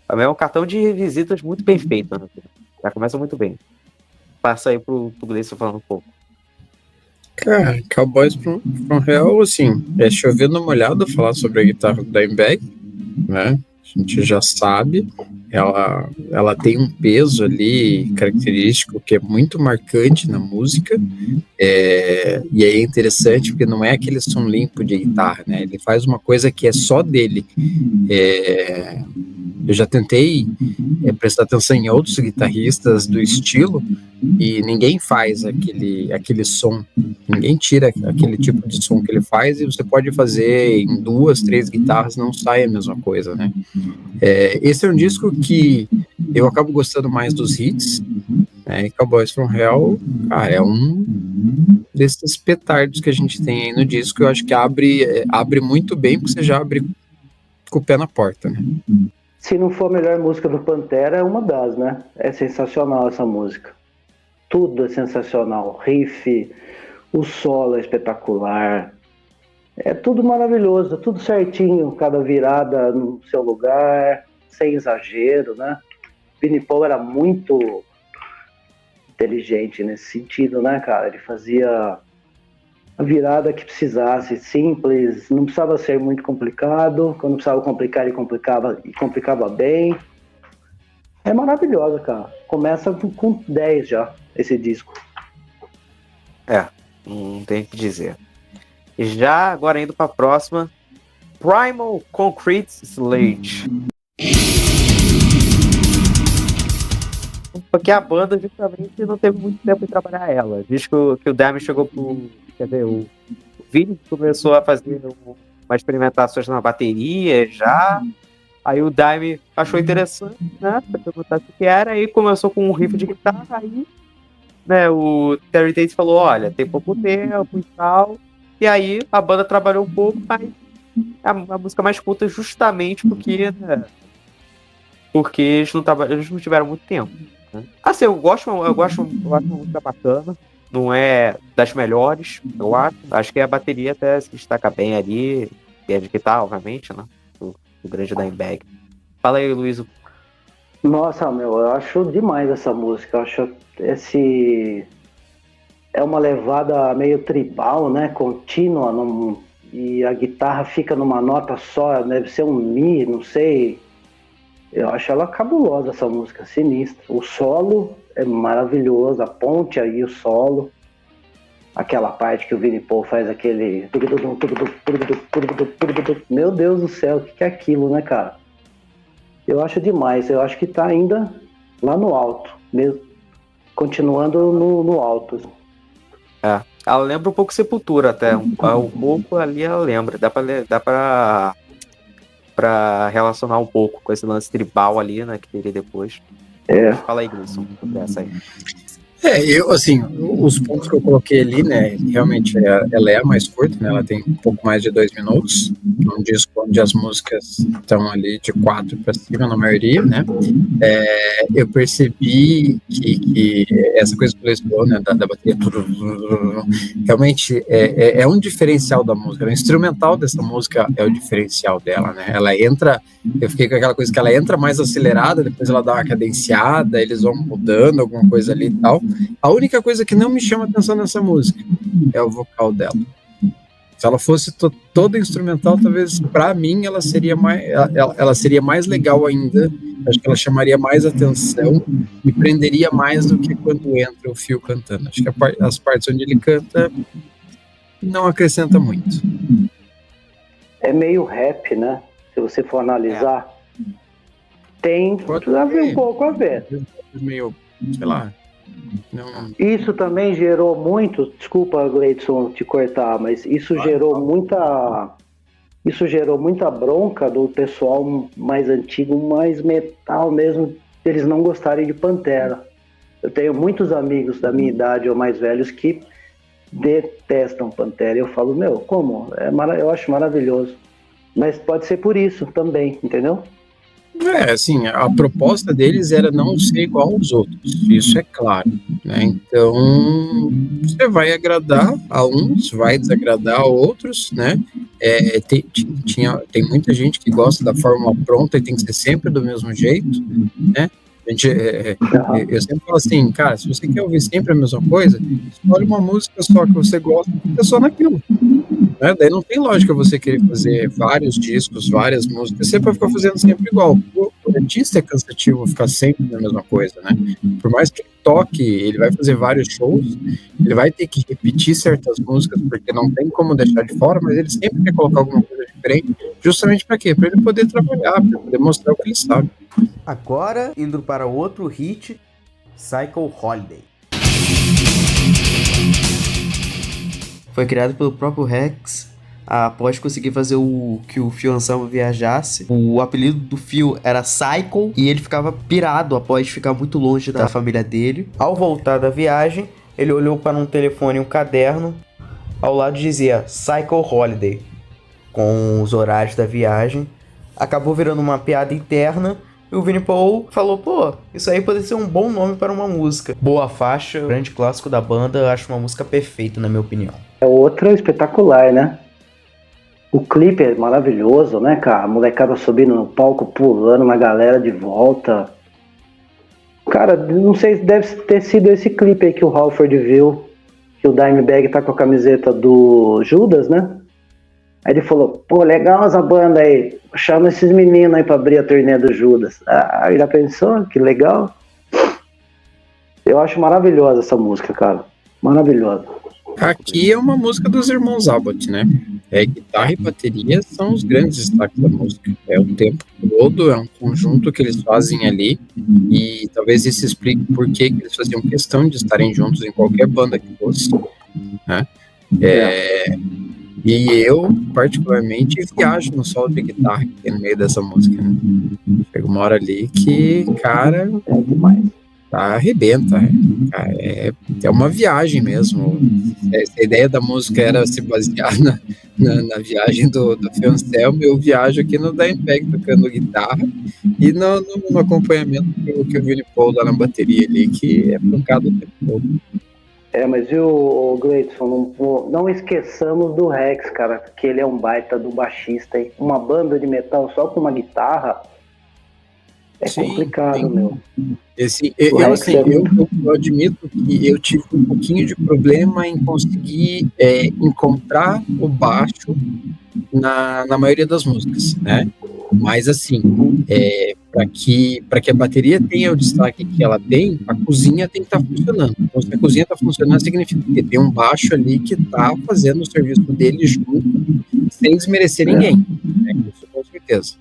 é um cartão de visitas muito perfeito, né? Já começa muito bem. Passa aí pro Gleison falando um pouco. Cara, Cowboys from Hell, assim, é chover no molhado falar sobre a guitarra do Dimebag, né? A gente já sabe, ela tem um peso ali característico que é muito marcante na música, e aí é interessante porque não é aquele som limpo de guitarra, né? Ele faz uma coisa que é só dele. Eu já tentei prestar atenção em outros guitarristas do estilo e ninguém faz aquele som, ninguém tira aquele tipo de som que ele faz, e você pode fazer em 2, 3 guitarras, não sai a mesma coisa, né? Esse é um disco que eu acabo gostando mais dos hits, né? E Cowboys from Hell, cara, é um desses petardos que a gente tem aí no disco. Eu acho que abre muito bem, porque você já abre com o pé na porta, né? Se não for a melhor música do Pantera, é uma das, né? É sensacional essa música. Tudo é sensacional. O riff, o solo é espetacular. É tudo maravilhoso, tudo certinho. Cada virada no seu lugar, sem exagero, né? Vinnie Paul era muito inteligente nesse sentido, né, cara? Ele fazia a virada que precisasse, simples, não precisava ser muito complicado. Quando precisava complicar, ele complicava bem. É maravilhosa, cara. Começa com 10 já, esse disco. Não tem o que dizer. E já agora indo pra próxima, Primal Concrete Sludge. Porque a banda justamente não teve muito tempo de trabalhar ela. Diz que o Dimebag chegou pro... Quer dizer, o Vini começou a fazer umas experimentações na bateria já. Aí o Dimebag achou interessante, né? Pra perguntar o que era. Aí começou com um riff de guitarra. Aí, né, o Terry Tate falou: olha, tem pouco tempo e tal. E aí a banda trabalhou um pouco, mas a música mais curta justamente porque, né, porque eles não tiveram muito tempo. Né? Assim, eu gosto uma música bacana. Não é das melhores, eu acho. Acho que a bateria até se destaca bem ali. E é de guitarra, obviamente, né? O grande Dimebag. Fala aí, Luiz. Nossa, meu, eu acho demais essa música. Eu acho é uma levada meio tribal, né? Contínua. E a guitarra fica numa nota só. Deve ser um Mi, não sei. Eu acho ela cabulosa, essa música, sinistra. O solo é maravilhoso, a ponte aí, o solo. Aquela parte que o Vinnie Paul faz aquele... Meu Deus do céu, o que é aquilo, né, cara? Eu acho demais, eu acho que tá ainda lá no alto, mesmo, continuando no alto. Ela lembra um pouco Sepultura até, um pouco ali ela lembra, dá pra relacionar um pouco com esse lance tribal ali, né, que teria depois. Fala aí, Gleison, sobre essa aí. Eu, assim, os pontos que eu coloquei ali, né, realmente ela é a mais curta, né, ela tem um pouco mais de 2 minutos, num disco onde as músicas estão ali de 4 para cima, na maioria, né, eu percebi que essa coisa que você falou, né, da bateria, realmente é um diferencial da música, o instrumental dessa música é o diferencial dela, né, ela entra, eu fiquei com aquela coisa que ela entra mais acelerada, depois ela dá uma cadenciada, eles vão mudando alguma coisa ali e tal. A única coisa que não me chama atenção nessa música é o vocal dela. Se ela fosse toda instrumental, talvez para mim ela seria mais legal ainda. Acho que ela chamaria mais atenção e prenderia mais do que quando entra o Phil cantando. Acho que as partes onde ele canta não acrescenta muito. É meio rap, né? Se você for analisar, tem a ver um pouco a ver. Meio, sei lá, Não, Isso também gerou muito, desculpa, Gleidson, te cortar, mas isso gerou muita bronca do pessoal mais antigo, mais metal mesmo, eles não gostarem de Pantera. Eu tenho muitos amigos da minha idade ou mais velhos que detestam Pantera. Eu falo, meu, como? Eu acho maravilhoso. Mas pode ser por isso também, entendeu? assim, a proposta deles era não ser igual aos outros, isso é claro, né? Então, você vai agradar a uns, vai desagradar a outros, né? Tem muita gente que gosta da fórmula pronta e tem que ser sempre do mesmo jeito, né? Eu sempre falo assim, cara, se você quer ouvir sempre a mesma coisa, escolhe uma música só que você gosta e fica só naquilo. Né? Daí não tem lógica você querer fazer vários discos, várias músicas, sempre vai ficar fazendo sempre igual. O artista é cansativo ficar sempre na mesma coisa, né? Por mais que ele toque, ele vai fazer vários shows, ele vai ter que repetir certas músicas, porque não tem como deixar de fora, mas ele sempre quer colocar alguma coisa diferente, justamente para quê? Para ele poder trabalhar, para poder mostrar o que ele sabe. Agora, indo para outro hit, Psycho Holiday. Foi criado pelo próprio Rex após conseguir fazer que o Phil Anselmo viajasse. O apelido do Phil era Psycho e ele ficava pirado após ficar muito longe da família dele. Ao voltar da viagem, ele olhou para um telefone e um caderno. Ao lado dizia Psycho Holiday, com os horários da viagem. Acabou virando uma piada interna. E o Vinnie Paul falou, pô, isso aí pode ser um bom nome para uma música. Boa faixa, grande clássico da banda, acho uma música perfeita, na minha opinião. É outra espetacular, né? O clipe é maravilhoso, né, cara? A molecada subindo no palco, pulando uma galera de volta. Cara, não sei se deve ter sido esse clipe aí que o Halford viu, que o Dimebag tá com a camiseta do Judas, né? Aí ele falou, pô, legal essa banda aí, chama esses meninos aí pra abrir a turnê do Judas. Ah, já pensou? Que legal. Eu acho maravilhosa essa música, cara. Maravilhosa. Aqui é uma música dos irmãos Abbott, né? Guitarra e bateria são os grandes destaques da música. É o tempo todo, é um conjunto que eles fazem ali, e talvez isso explique por que eles faziam questão de estarem juntos em qualquer banda que fosse, né? E eu, particularmente, viajo no solo de guitarra que tem no meio dessa música, né? Chega uma hora ali que, cara, arrebenta. Cara, é uma viagem mesmo. A ideia da música era se basear na viagem do Phil Anselmo. Eu viajo aqui no Dimebag tocando guitarra e no acompanhamento que o Vinnie Paul dá na bateria ali, que é pancado o tempo todo. Mas e o Gleidson, não esqueçamos do Rex, cara, que ele é um baita do baixista, hein? Uma banda de metal só com uma guitarra é complicado, meu. Eu admito que eu tive um pouquinho de problema em conseguir encontrar o baixo na maioria das músicas, né? Mas assim, para que a bateria tenha o destaque que ela tem, a cozinha tem que estar funcionando. Então, se a cozinha está funcionando, significa que tem um baixo ali que está fazendo o serviço dele junto, sem desmerecer ninguém. Né? Isso com certeza.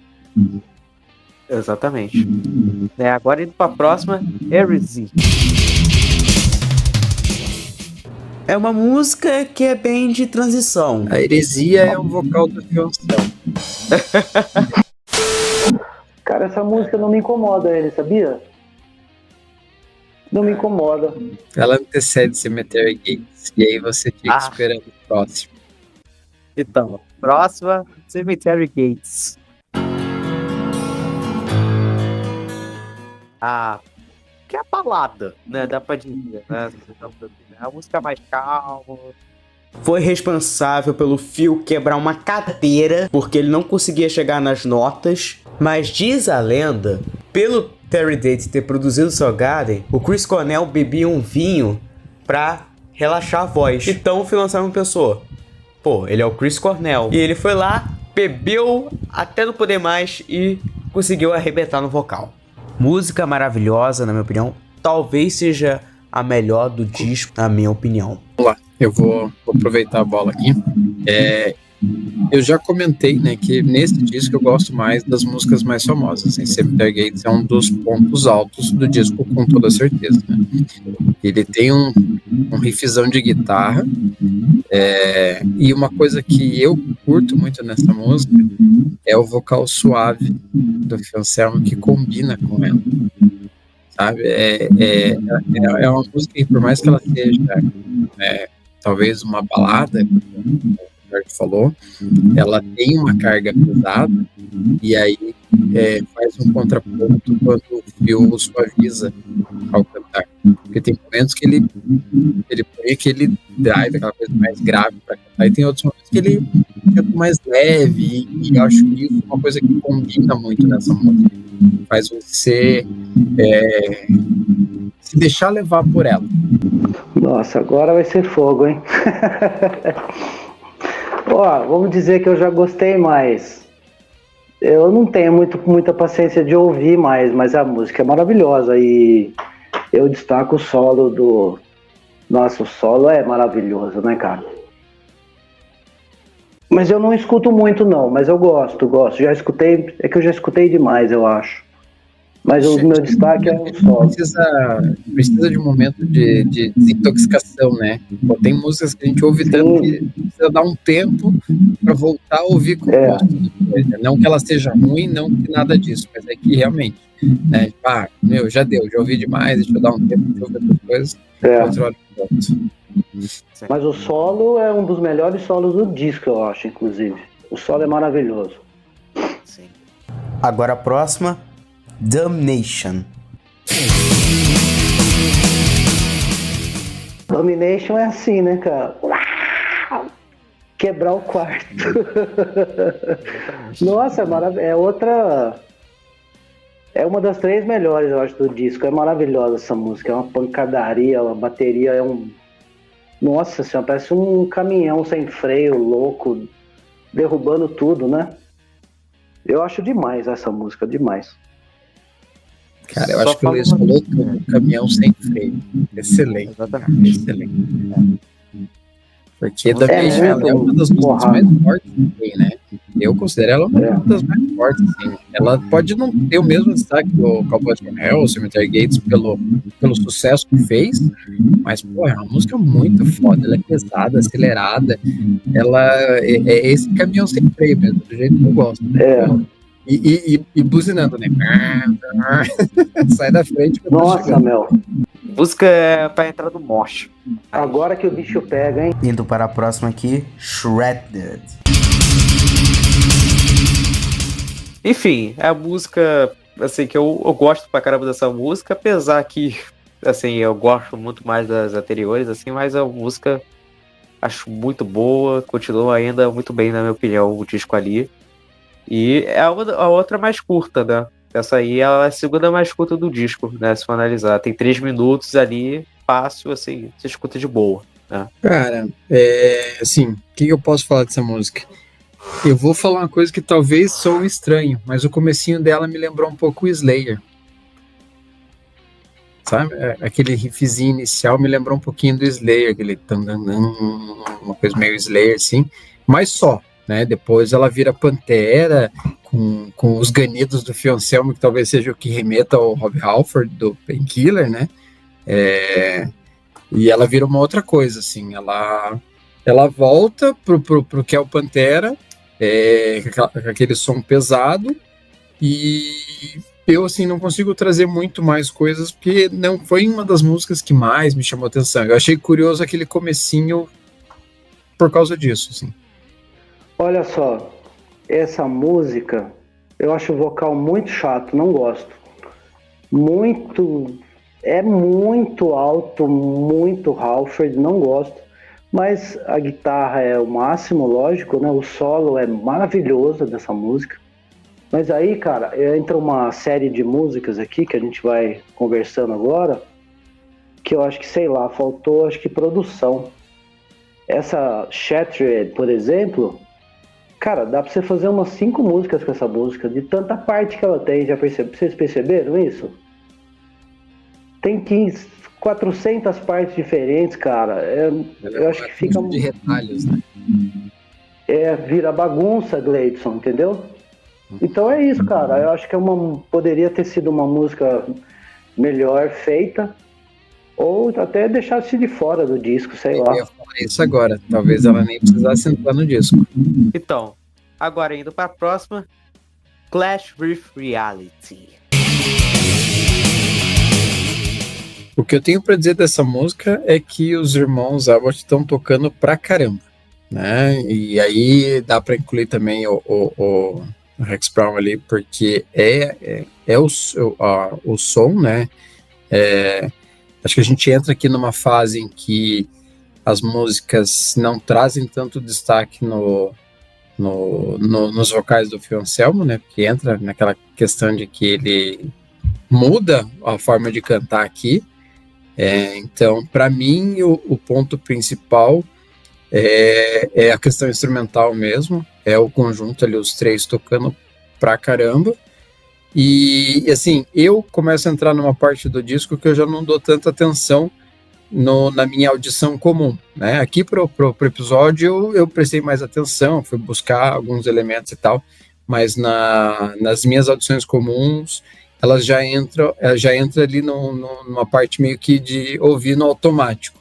Exatamente. Agora indo para a próxima, Heresy. É uma música que é bem de transição. A heresia é o vocal do Phil Anselmo. Cara, essa música não me incomoda ele, sabia? Não me incomoda. Ela antecede Cemetery Gates, e aí você fica esperando o próximo. Então, próxima, Cemetery Gates. Que é a balada, né? Dá pra dizer, né? É a música mais calma. Foi responsável pelo Phil quebrar uma cadeira porque ele não conseguia chegar nas notas. Mas diz a lenda, pelo Terry Date ter produzido Soulgarden, o Chris Cornell bebia um vinho pra relaxar a voz. Então o Phil Anselmo pensou, pô, ele é o Chris Cornell. E ele foi lá, bebeu até não poder mais e conseguiu arrebentar no vocal. Música maravilhosa, na minha opinião. Talvez seja a melhor do disco, na minha opinião. Vamos lá, eu vou aproveitar a bola aqui. Eu já comentei, né, que nesse disco eu gosto mais das músicas mais famosas. Em Cemetery Gates é um dos pontos altos do disco, com toda certeza, né? Ele tem um riffzão de guitarra, e uma coisa que eu curto muito nessa música é o vocal suave do Phil Anselmo, que combina com ela, sabe? É uma música que, por mais que ela seja talvez uma balada, como o Roberto falou, ela tem uma carga pesada, e aí faz um contraponto quando o Phil suaviza ao cantar, porque tem momentos que ele põe aquele drive, aquela coisa mais grave para cantar, e tem outros momentos que ele canta mais leve, e eu acho que isso é uma coisa que combina muito nessa música, faz você se deixar levar por ela. Nossa, agora vai ser fogo, hein? Ó, vamos dizer que eu já gostei mais. Eu não tenho muita paciência de ouvir mais, mas a música é maravilhosa e eu destaco o solo do... Nossa, o solo é maravilhoso, né, cara? Mas eu não escuto muito, não, mas eu gosto. Já escutei, é que eu já escutei demais, eu acho. Mas o meu destaque é o solo. Precisa de um momento de desintoxicação, né? Pô, tem músicas que a gente ouve tanto que precisa dar um tempo para voltar a ouvir com gosto. Não que ela seja ruim, não que nada disso, mas é que realmente, né? Já ouvi demais, deixa eu dar um tempo de ouvir outras coisas. Outra hora eu volto. Mas o solo é um dos melhores solos do disco, eu acho, inclusive. O solo é maravilhoso. Sim. Agora a próxima, Damnation. Domination é assim, né, cara? Quebrar o quarto. Nossa, é outra... É uma das 3 melhores, eu acho, do disco. É maravilhosa essa música. É uma pancadaria, a bateria é um... Nossa senhora, parece um caminhão sem freio, louco, derrubando tudo, né? Eu acho demais essa música, demais. Cara, eu acho que o Luiz falou tudo, caminhão sem freio. Excelente. Exatamente. Excelente. Porque Damnation é uma das músicas mais fortes que tem, né? Eu considero ela uma das mais fortes, assim. Ela pode não ter o mesmo destaque do Cowboys from Hell, Cemetery Gates, pelo sucesso que fez, mas, pô, é uma música muito foda. Ela é pesada, acelerada. Ela é esse caminhão sem freio mesmo, do jeito que eu gosto. E buzinando, né? Sai da frente. Nossa, meu. Música é pra entrar do mosh. Agora que o bicho pega, hein? Indo para a próxima aqui, Shredded. Enfim, é a música, assim, que eu gosto pra caramba dessa música, apesar que, assim, eu gosto muito mais das anteriores, assim, mas a música acho muito boa, continua ainda muito bem, na minha opinião, o disco ali. E é a outra mais curta, né? Essa aí é a segunda mais curta do disco, né? Se for analisar. Tem 3 minutos ali, fácil, assim, você escuta de boa, né? Cara, assim, o que eu posso falar dessa música? Eu vou falar uma coisa que talvez soe estranho, mas o comecinho dela me lembrou um pouco o Slayer. Sabe? Aquele riffzinho inicial me lembrou um pouquinho do Slayer, aquele uma coisa meio Slayer, assim, mas só, né? Depois ela vira Pantera, com os ganidos do Phil Anselmo, que talvez seja o que remeta ao Rob Halford, do Painkiller, né? E ela vira uma outra coisa, assim, ela volta pro que é o Pantera, com aquele som pesado, e eu, assim, não consigo trazer muito mais coisas, porque não foi uma das músicas que mais me chamou atenção. Eu achei curioso aquele comecinho por causa disso, assim. Olha só, essa música, eu acho o vocal muito chato, não gosto. É muito alto, muito Halford, não gosto. Mas a guitarra é o máximo, lógico, né? O solo é maravilhoso dessa música. Mas aí, cara, entra uma série de músicas aqui que a gente vai conversando agora, que eu acho que, sei lá, faltou, acho que produção. Essa Shattered, por exemplo, cara, dá pra você fazer umas 5 músicas com essa música, de tanta parte que ela tem, vocês perceberam isso? Tem 400 partes diferentes, cara. Eu acho que fica... de retalhos, né? vira bagunça, Gleidson, entendeu? Então é isso, cara. Eu acho que poderia ter sido uma música melhor feita, ou até deixar-se de fora do disco, sei lá. Eu ia falar isso agora. Talvez ela nem precisasse entrar no disco. Então, agora indo pra próxima, Clash with Reality. O que eu tenho pra dizer dessa música é que os irmãos Abbott estão tocando pra caramba, né? E aí dá pra incluir também o Rex Brown ali, porque o som, né? Acho que a gente entra aqui numa fase em que as músicas não trazem tanto destaque nos vocais do Phil Anselmo, né? Porque entra naquela questão de que ele muda a forma de cantar aqui. Então, para mim, o ponto principal é a questão instrumental mesmo, é o conjunto ali, os três tocando pra caramba. E assim, eu começo a entrar numa parte do disco que eu já não dou tanta atenção na minha audição comum, né? Aqui pro episódio eu prestei mais atenção, fui buscar alguns elementos e tal, mas nas minhas audições comuns elas já entra ali numa parte meio que de ouvir no automático.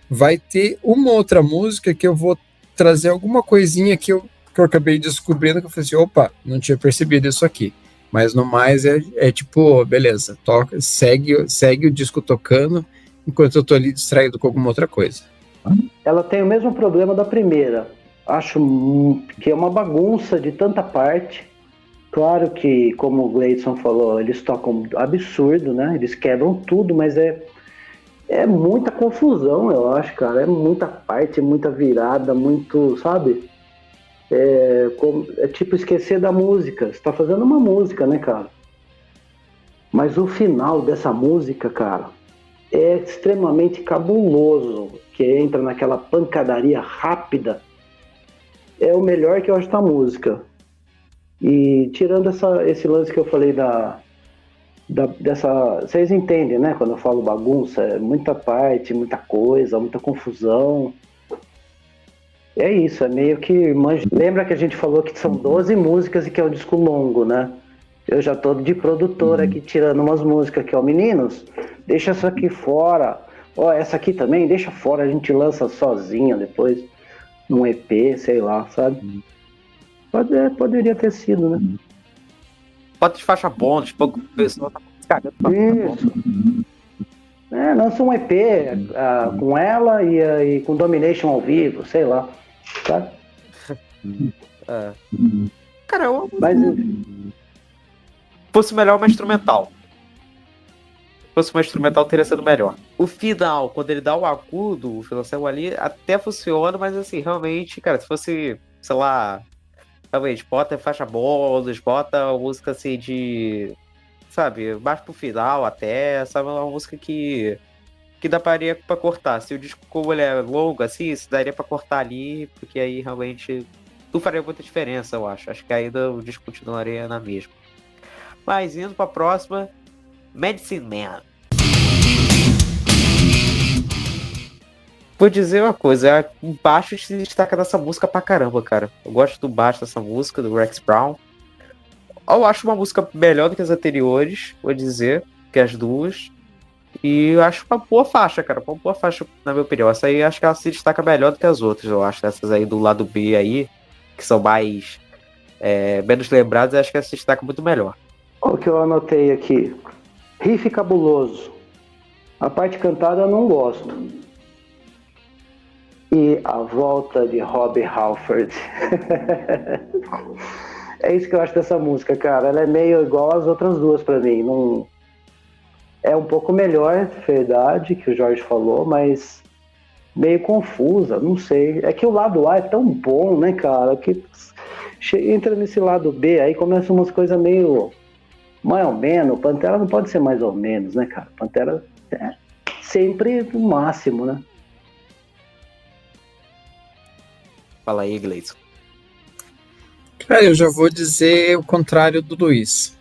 Vai ter uma outra música que eu vou trazer alguma coisinha que eu acabei descobrindo, que eu falei assim, opa, não tinha percebido isso aqui. Mas no mais é tipo, beleza, toca, segue o disco tocando, enquanto eu tô ali distraído com alguma outra coisa. Ela tem o mesmo problema da primeira. Acho que é uma bagunça de tanta parte. Claro que, como o Gleidson falou, eles tocam absurdo, né? Eles quebram tudo, mas é muita confusão, eu acho, cara. É muita parte, muita virada, muito, sabe? É tipo esquecer da música. Você tá fazendo uma música, né, cara? Mas o final dessa música, cara, é extremamente cabuloso. Que entra naquela pancadaria rápida. É o melhor que eu acho da música. E tirando esse lance que eu falei dessa... Vocês entendem, né? Quando eu falo bagunça, é muita parte, muita coisa, muita confusão. É isso, é meio que... Lembra que a gente falou que são 12 músicas e que é um disco longo, né? Eu já tô de produtor aqui tirando umas músicas aqui, ó. Meninos, deixa essa aqui fora. Ó, essa aqui também, deixa fora, a gente lança sozinha depois, num EP, sei lá, sabe? Poderia ter sido, né? Foto de faixa bônus, pouco pessoal tá cagando pra Isso. Lança um EP com ela e com Domination ao vivo, sei lá. Tá? Cara, Mas fosse melhor uma instrumental. Se fosse uma instrumental, teria sido melhor. O final, quando ele dá o agudo, o Phil ali, até funciona, mas assim, realmente, cara, se fosse, sei lá, realmente, bota faixa bônus, bota uma música assim de, sabe, mais pro final até, sabe, uma música que daria pra cortar. Se o disco, como ele é longo, assim, isso daria pra cortar ali, porque aí realmente não faria muita diferença, eu acho. Acho que ainda o disco continuaria na mesma. Mas indo pra próxima, Medicine Man. Vou dizer uma coisa, o baixo se destaca nessa música pra caramba, cara. Eu gosto do baixo dessa música, do Rex Brown. Eu acho uma música melhor do que as anteriores, vou dizer, que as duas. E eu acho uma boa faixa, cara. Uma boa faixa, na minha opinião. Essa aí, acho que ela se destaca melhor do que as outras, eu acho. Essas aí do lado B aí, que são mais... menos lembradas, acho que ela se destaca muito melhor. O que eu anotei aqui. Riff cabuloso. A parte cantada eu não gosto. E a volta de Robbie Halford. É isso que eu acho dessa música, cara. Ela é meio igual às outras duas pra mim. Não... É um pouco melhor, verdade, que o Jorge falou, mas meio confusa, não sei. É que o lado A é tão bom, né, cara, que entra nesse lado B, aí começam umas coisas meio mais ou menos. Pantera não pode ser mais ou menos, né, cara? Pantera é sempre o máximo, né? Fala aí, Gleison. Cara, eu já vou dizer o contrário do Luiz.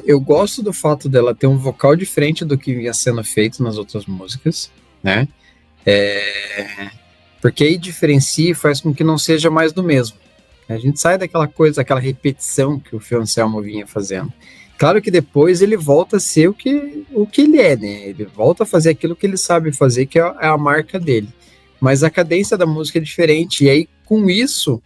Eu gosto do fato dela ter um vocal diferente do que vinha sendo feito nas outras músicas, né? porque aí diferencia e faz com que não seja mais do mesmo. A gente sai daquela coisa, daquela repetição que o Phil Anselmo vinha fazendo. Claro que depois ele volta a ser o que ele é, né? Ele volta a fazer aquilo que ele sabe fazer, que é a marca dele. Mas a cadência da música é diferente, e aí com isso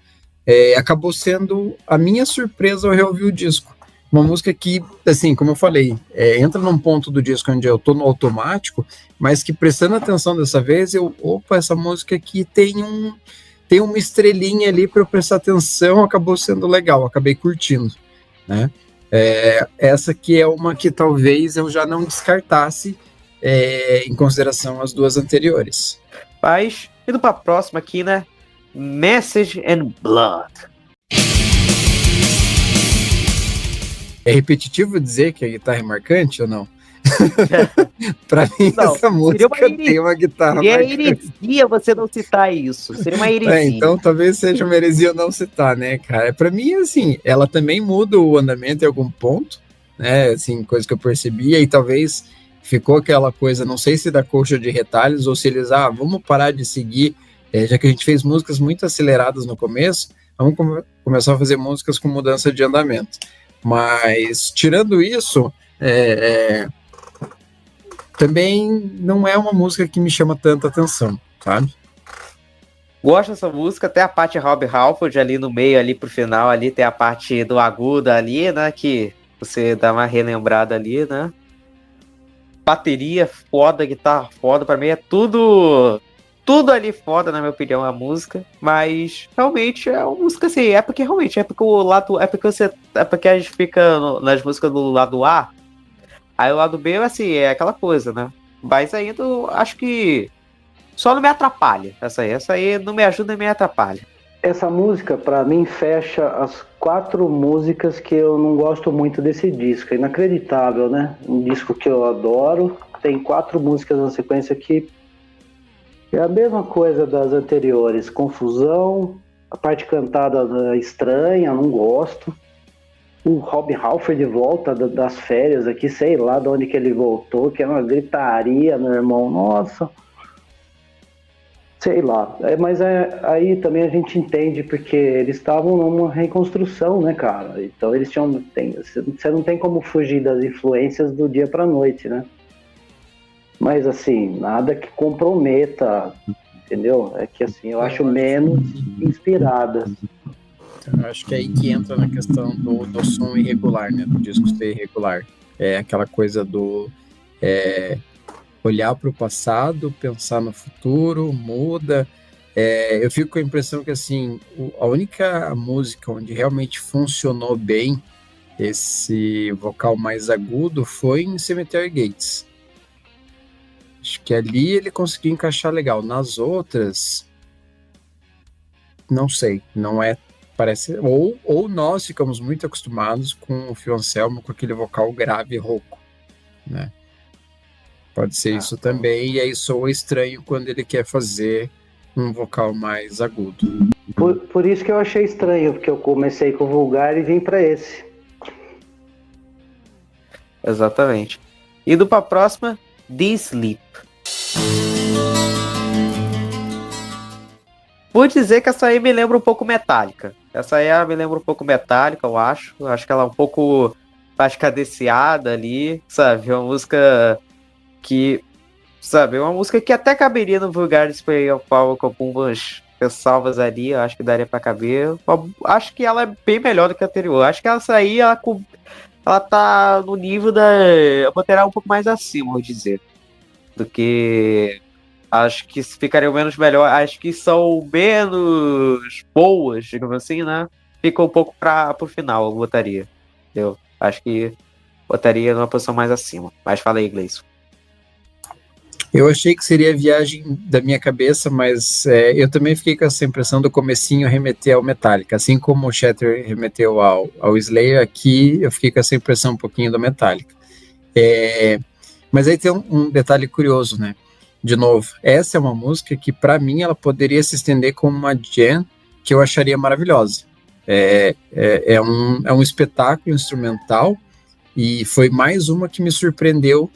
acabou sendo a minha surpresa ao reouvir o disco. Uma música que, assim, como eu falei, entra num ponto do disco onde eu tô no automático, mas que prestando atenção dessa vez, essa música aqui tem uma estrelinha ali para eu prestar atenção, acabou sendo legal, acabei curtindo, né? Essa aqui é uma que talvez eu já não descartasse em consideração as duas anteriores. Mas, indo pra próxima aqui, né? Message and Blood. É repetitivo dizer que a guitarra é marcante ou não? Pra mim, Não, essa música tem uma guitarra seria marcante. heresia você não citar isso. Seria uma heresia. Então, talvez seja uma heresia eu não citar, né, cara? Pra mim, assim, ela também muda o andamento em algum ponto, né? Assim, coisa que eu percebi, e talvez ficou aquela coisa, não sei se da coxa de retalhos, ou se eles, vamos parar de seguir, já que a gente fez músicas muito aceleradas no começo, vamos começar a fazer músicas com mudança de andamento. Mas, tirando isso, também não é uma música que me chama tanta atenção, sabe? Gosto dessa música, até a parte Rob Halford ali no meio, ali pro final, ali tem a parte do agudo ali, né, que você dá uma relembrada ali, né? Bateria foda, guitarra foda, pra mim é tudo ali foda, na minha opinião, a música, mas realmente é uma música assim, é porque o lado, é porque a gente fica nas músicas do lado A, aí o lado B, assim, é aquela coisa, né? Mas ainda, acho que só não me atrapalha, essa aí não me ajuda nem me atrapalha. Essa música, pra mim, fecha as 4 músicas que eu não gosto muito desse disco. É inacreditável, né? Um disco que eu adoro, tem 4 músicas na sequência que é a mesma coisa das anteriores. Confusão, a parte cantada estranha, não gosto. O Rob Halford de volta das férias aqui, sei lá de onde que ele voltou, que é uma gritaria, meu irmão, nossa. Sei lá, mas aí também a gente entende, porque eles estavam numa reconstrução, né, cara? Então eles você não tem como fugir das influências do dia pra noite, né? Mas assim, nada que comprometa, entendeu? É que assim, eu acho menos inspirada. Eu acho que é aí que entra na questão do som irregular, né? Do disco ser irregular. É aquela coisa do olhar para o passado, pensar no futuro, muda. Eu fico com a impressão que assim, a única música onde realmente funcionou bem esse vocal mais agudo foi em Cemetery Gates. Acho que ali ele conseguiu encaixar legal. Nas outras, não sei, não é, parece, ou nós ficamos muito acostumados com o Phil Anselmo com aquele vocal grave e rouco, né? Pode ser isso também, e aí soa estranho quando ele quer fazer um vocal mais agudo. Por isso que eu achei estranho, porque eu comecei com o vulgar e vim pra esse. Exatamente. Indo pra próxima, The Sleep. Vou dizer que essa aí me lembra um pouco Metallica. Essa aí me lembra um pouco Metallica, eu acho. Eu acho que ela é um pouco mais cadenciada ali, sabe? Uma música que, sabe, uma música que até caberia no Vulgar Display of Power com algumas ressalvas ali, eu acho que daria pra caber. Acho que ela é bem melhor do que a anterior. Acho que essa aí, ela tá no nível eu botaria um pouco mais acima, vou dizer, do que... Acho que ficariam menos melhor, acho que são menos boas, digamos assim, né? Fica um pouco pro final, eu botaria. Entendeu? Acho que botaria numa posição mais acima. Mas fala aí, Gleison. Eu achei que seria a viagem da minha cabeça, mas eu também fiquei com essa impressão do comecinho remeter ao Metallica. Assim como o Shatter remeteu ao Slayer, aqui eu fiquei com essa impressão um pouquinho do Metallica. Mas aí tem um detalhe curioso, né? De novo, essa é uma música que para mim ela poderia se estender como uma jam que eu acharia maravilhosa. É um espetáculo instrumental e foi mais uma que me surpreendeu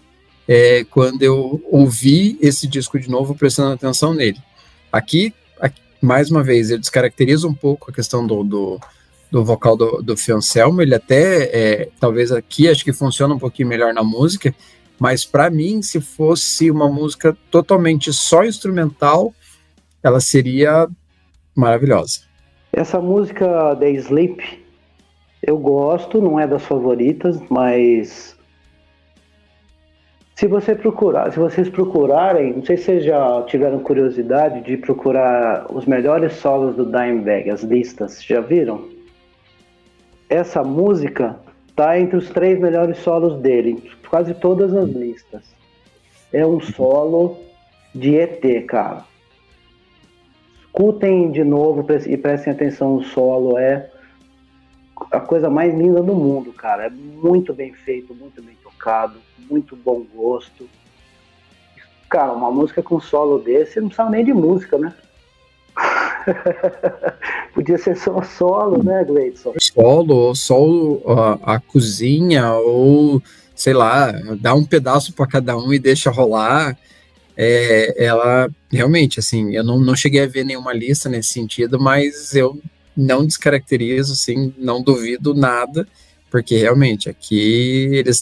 quando eu ouvi esse disco de novo, prestando atenção nele. Aqui, mais uma vez, ele descaracteriza um pouco a questão do vocal do Phil Anselmo. Ele até, talvez aqui, acho que funciona um pouquinho melhor na música, mas para mim, se fosse uma música totalmente só instrumental, ela seria maravilhosa. Essa música The Sleep, eu gosto, não é das favoritas, mas se vocês procurarem, não sei se vocês já tiveram curiosidade de procurar os melhores solos do Dimebag, as listas, já viram? Essa música tá entre os 3 melhores solos dele, quase todas as listas. É um solo de ET, cara. Escutem de novo e prestem atenção no solo, é a coisa mais linda do mundo, cara. É muito bem feito, muito bem tocado, muito bom gosto. Cara, uma música com solo desse, não precisava nem de música, né? Podia ser só solo, né, Gleidson? Solo, a cozinha, ou sei lá, dá um pedaço para cada um e deixa rolar. Ela realmente, assim, eu não cheguei a ver nenhuma lista nesse sentido, mas eu não descaracterizo, assim, não duvido nada, porque realmente aqui eles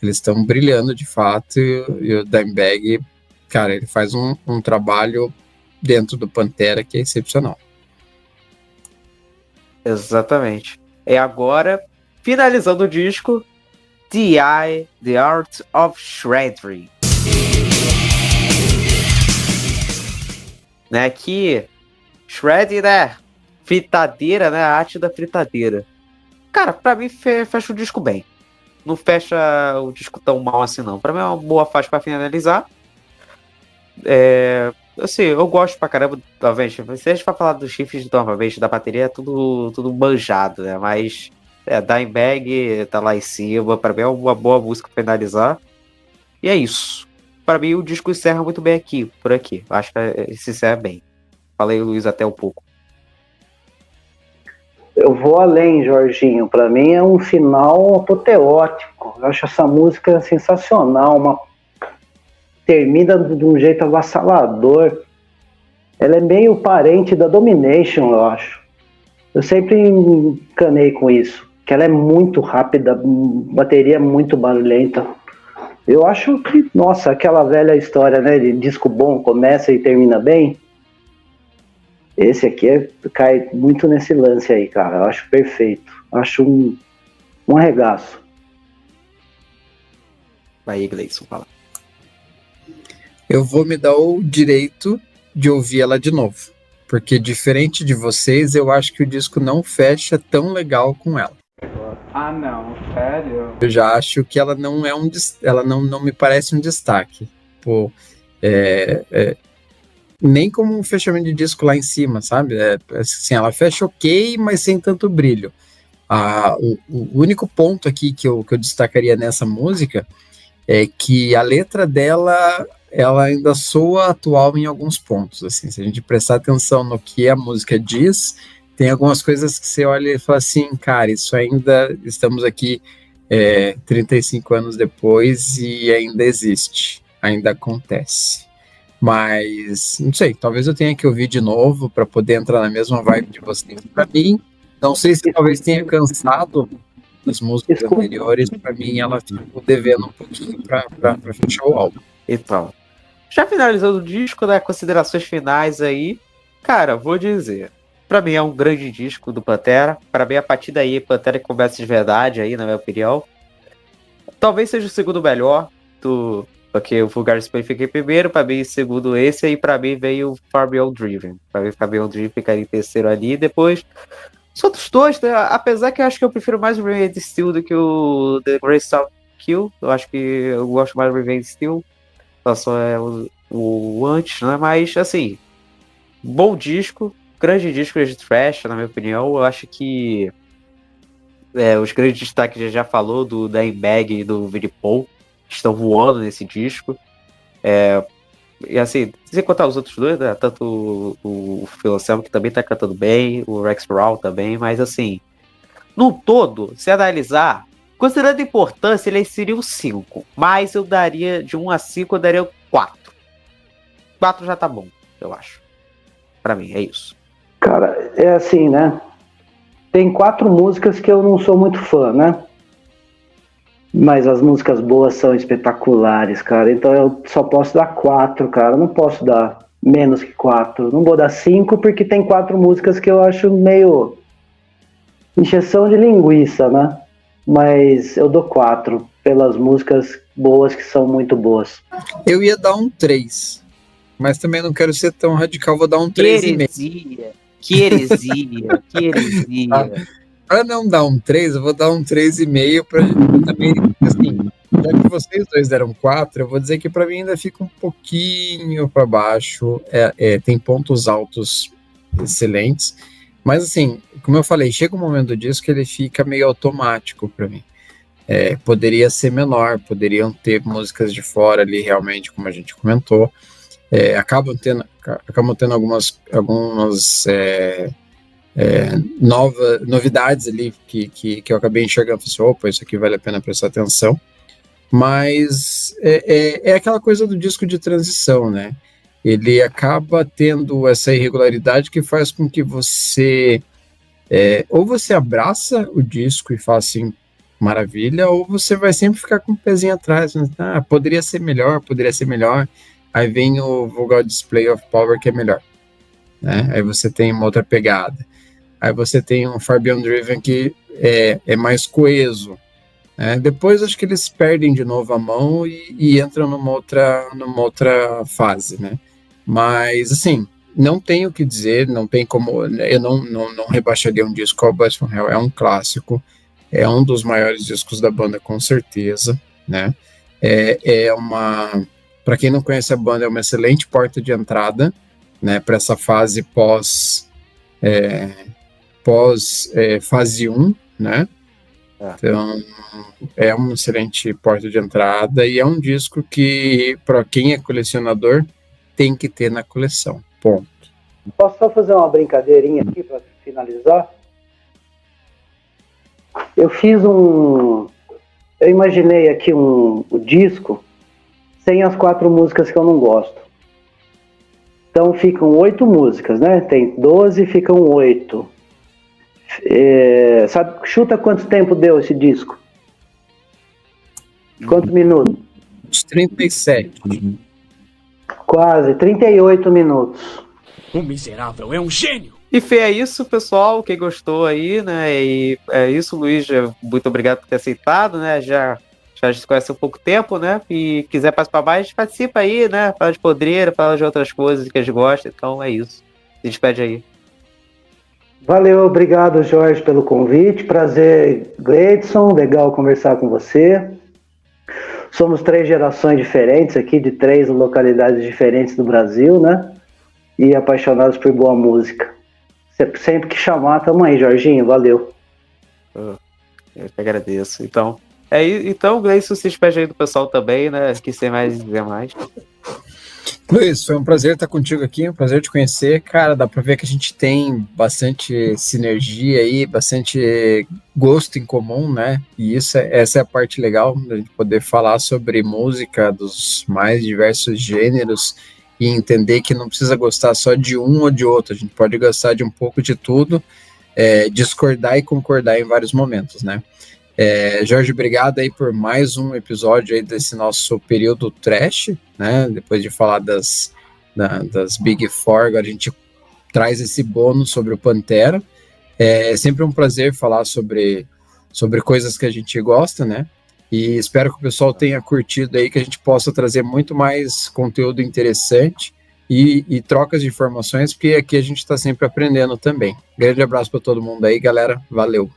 estão brilhando de fato, e o Dimebag, cara, ele faz um trabalho dentro do Pantera que é excepcional. Exatamente. E agora, finalizando o disco, The Art of Shredder. Né, que Shredder, né, fritadeira, né, a arte da fritadeira. Cara, pra mim fecha o disco bem. Não fecha o disco tão mal assim, não. Pra mim é uma boa faixa pra finalizar. Assim, eu gosto pra caramba, talvez. Se a gente for falar dos chifres novamente, da bateria, é tudo manjado, né? Mas Dimebag tá lá em cima. Pra mim é uma boa música pra finalizar. E é isso. Pra mim o disco encerra muito bem por aqui. Acho que ele se encerra bem. Falei, Luiz, até um pouco. Eu vou além, Jorginho. Pra mim é um final apoteótico. Eu acho essa música sensacional. Termina de um jeito avassalador. Ela é meio parente da Domination, eu acho. Eu sempre encanei com isso. Que ela é muito rápida, bateria muito barulhenta. Eu acho que, nossa, aquela velha história, né, de disco bom, começa e termina bem. Esse aqui cai muito nesse lance aí, cara. Eu acho perfeito. Eu acho um arregaço. Vai, Gleison, fala. Eu vou me dar o direito de ouvir ela de novo, porque diferente de vocês, eu acho que o disco não fecha tão legal com ela. Ah, não, sério? Eu já acho que ela não é ela não me parece um destaque. Pô, nem como um fechamento de disco lá em cima, sabe? Assim, ela fecha ok, mas sem tanto brilho. O único ponto aqui que eu destacaria nessa música é que a letra dela, ela ainda soa atual em alguns pontos, assim, se a gente prestar atenção no que a música diz, tem algumas coisas que você olha e fala assim, cara, isso ainda, estamos aqui 35 anos depois e ainda existe, ainda acontece. Mas, não sei, talvez eu tenha que ouvir de novo para poder entrar na mesma vibe de vocês. Para mim, não sei se talvez tenha cansado as músicas anteriores, para mim ela ficou devendo um pouquinho para fechar o álbum. Então, já finalizando o disco, né, considerações finais aí, cara, vou dizer, pra mim é um grande disco do Pantera, pra mim a partir daí Pantera começa de verdade aí, na minha opinião. Talvez seja o segundo melhor, porque o Vulgar Display fica em primeiro, pra mim segundo esse, aí pra mim veio o Far Beyond Driven, pra mim Far Beyond Driven ficaria em terceiro ali, e depois os outros dois, né, apesar que eu acho que eu prefiro mais o Revenge Steel do que o The Great South Kill, eu acho que eu gosto mais do Revenge Steel, só é o antes, né? Mas, assim, bom disco, grande disco de thrash, na minha opinião. Eu acho que os grandes destaques já falou do Dimebag e do Vinnie Paul, que estão voando nesse disco. E assim, sem contar os outros dois, né? Tanto o Phil Anselmo, que também tá cantando bem, o Rex Brown também, mas assim, no todo, se analisar, considerando a importância, ele seria um 5. Mas eu daria, de 1 a 5, eu daria 4. 4 já tá bom, eu acho. pra mim, é isso. Cara, é assim, né? Tem 4 músicas que eu não sou muito fã, né? Mas as músicas boas são espetaculares, cara. Então eu só posso dar 4, cara. Eu não posso dar menos que 4. Não vou dar 5 porque tem 4 músicas que eu acho meio encheção de linguiça, né? Mas eu dou 4 pelas músicas boas que são muito boas. Eu ia dar um 3, mas também não quero ser tão radical, vou dar um Que 3,5. heresia. Para não dar um 3, eu vou dar um 3,5 para também, assim, já que vocês dois deram 4, eu vou dizer que para mim ainda fica um pouquinho para baixo, tem pontos altos excelentes, mas assim, como eu falei, chega um momento do disco que ele fica meio automático para mim. Poderia ser menor, poderiam ter músicas de fora ali realmente, como a gente comentou, acabam tendo algumas novidades ali que eu acabei enxergando, assim, opa, isso aqui vale a pena prestar atenção, mas é aquela coisa do disco de transição, né? Ele acaba tendo essa irregularidade que faz com que você ou você abraça o disco e fala assim, maravilha, ou você vai sempre ficar com o pezinho atrás, né? Poderia ser melhor, aí vem o Vocal Display of Power que é melhor, né? Aí você tem uma outra pegada, aí você tem um Far Beyond Driven que é mais coeso, né? Depois acho que eles perdem de novo a mão e entram numa outra fase, né? Mas assim, não tenho o que dizer, não tem como, eu não rebaixaria um disco ao Boys from Hell, é um clássico, é um dos maiores discos da banda com certeza, né? Para quem não conhece a banda, é uma excelente porta de entrada, né, para essa fase pós fase 1, né? Então, é uma excelente porta de entrada e é um disco que, para quem é colecionador, tem que ter na coleção, ponto. Posso só fazer uma brincadeirinha aqui para finalizar? Eu imaginei aqui o disco sem as 4 músicas que eu não gosto. Então ficam 8 músicas, né? Tem 12, ficam 8. Chuta quanto tempo deu esse disco? Quantos minutos? 37. Quase, 38 minutos. O miserável é um gênio! E Fê, é isso, pessoal. Quem gostou aí, né? E é isso, Luiz. Muito obrigado por ter aceitado, né? Já a gente se conhece há um pouco tempo, né? E quiser participar mais, participa aí, né? Fala de podreira, fala de outras coisas que a gente gosta. Então é isso. Se despede aí. Valeu, obrigado, Jorge, pelo convite. Prazer, Gleidson. Legal conversar com você. Somos 3 gerações diferentes aqui, de 3 localidades diferentes do Brasil, né? E apaixonados por boa música. Sempre que chamar, tamo aí, Jorginho. Valeu. Eu que agradeço. Então, então, Gleison, se despede aí do pessoal também, né? Que sem mais dizer mais. Luiz, foi um prazer estar contigo aqui, um prazer te conhecer. Cara, dá pra ver que a gente tem bastante sinergia aí, bastante gosto em comum, né? E essa é a parte legal, da gente poder falar sobre música dos mais diversos gêneros e entender que não precisa gostar só de um ou de outro, a gente pode gostar de um pouco de tudo, discordar e concordar em vários momentos, né? Jorge, obrigado aí por mais um episódio aí desse nosso período trash, né? Depois de falar das Big Four, agora a gente traz esse bônus sobre o Pantera. É sempre um prazer falar sobre coisas que a gente gosta, né? E espero que o pessoal tenha curtido aí, que a gente possa trazer muito mais conteúdo interessante e trocas de informações, porque aqui a gente está sempre aprendendo também. Grande abraço para todo mundo aí, galera. Valeu!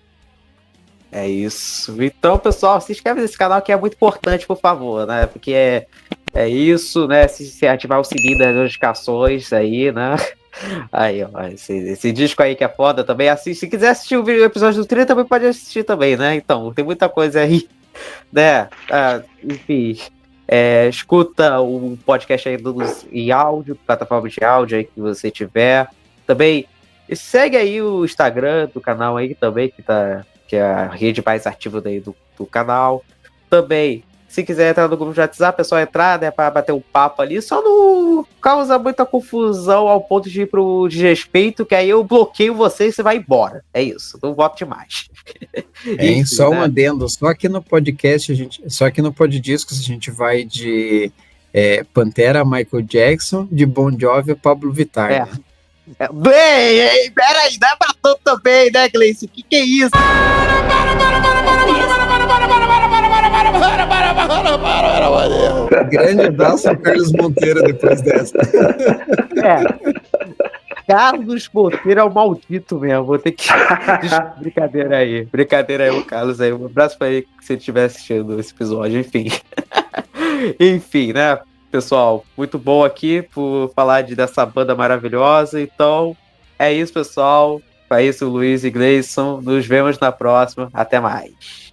É isso. Então, pessoal, se inscreve nesse canal que é muito importante, por favor, né? Porque é isso, né? Se ativar o sininho das notificações aí, né? Aí, ó, esse disco aí que é foda também. Assiste. Se quiser assistir o episódio do 30, também pode assistir também, né? Então, tem muita coisa aí, né? Enfim, escuta o podcast aí em áudio, plataforma de áudio aí que você tiver. Também segue aí o Instagram do canal aí também, que é a rede mais ativa daí do canal. Também Se quiser entrar no grupo de WhatsApp, é só entrar, né, pra bater um papo ali. Só não causa muita confusão ao ponto de ir pro desrespeito, que aí eu bloqueio você e você vai embora. É isso, não voto demais. Enfim, só um né? adendo, só aqui no podcast, só aqui no Poddiscos a gente vai de Pantera, Michael Jackson, de Bon Jovi a Pablo Vittar. É. Né? Bem, peraí, não é pra tanto também, né, Gleice? O que é isso? Grande abraço ao Carlos Monteiro depois dessa. Carlos Monteiro é o maldito mesmo. Vou ter que. Brincadeira aí, o Carlos aí. Um abraço pra ele se ele estiver assistindo esse episódio, enfim. Enfim, né, pessoal? Muito bom aqui por falar dessa banda maravilhosa. Então, é isso, pessoal. É isso, Luiz e Gleison. Nos vemos na próxima. Até mais.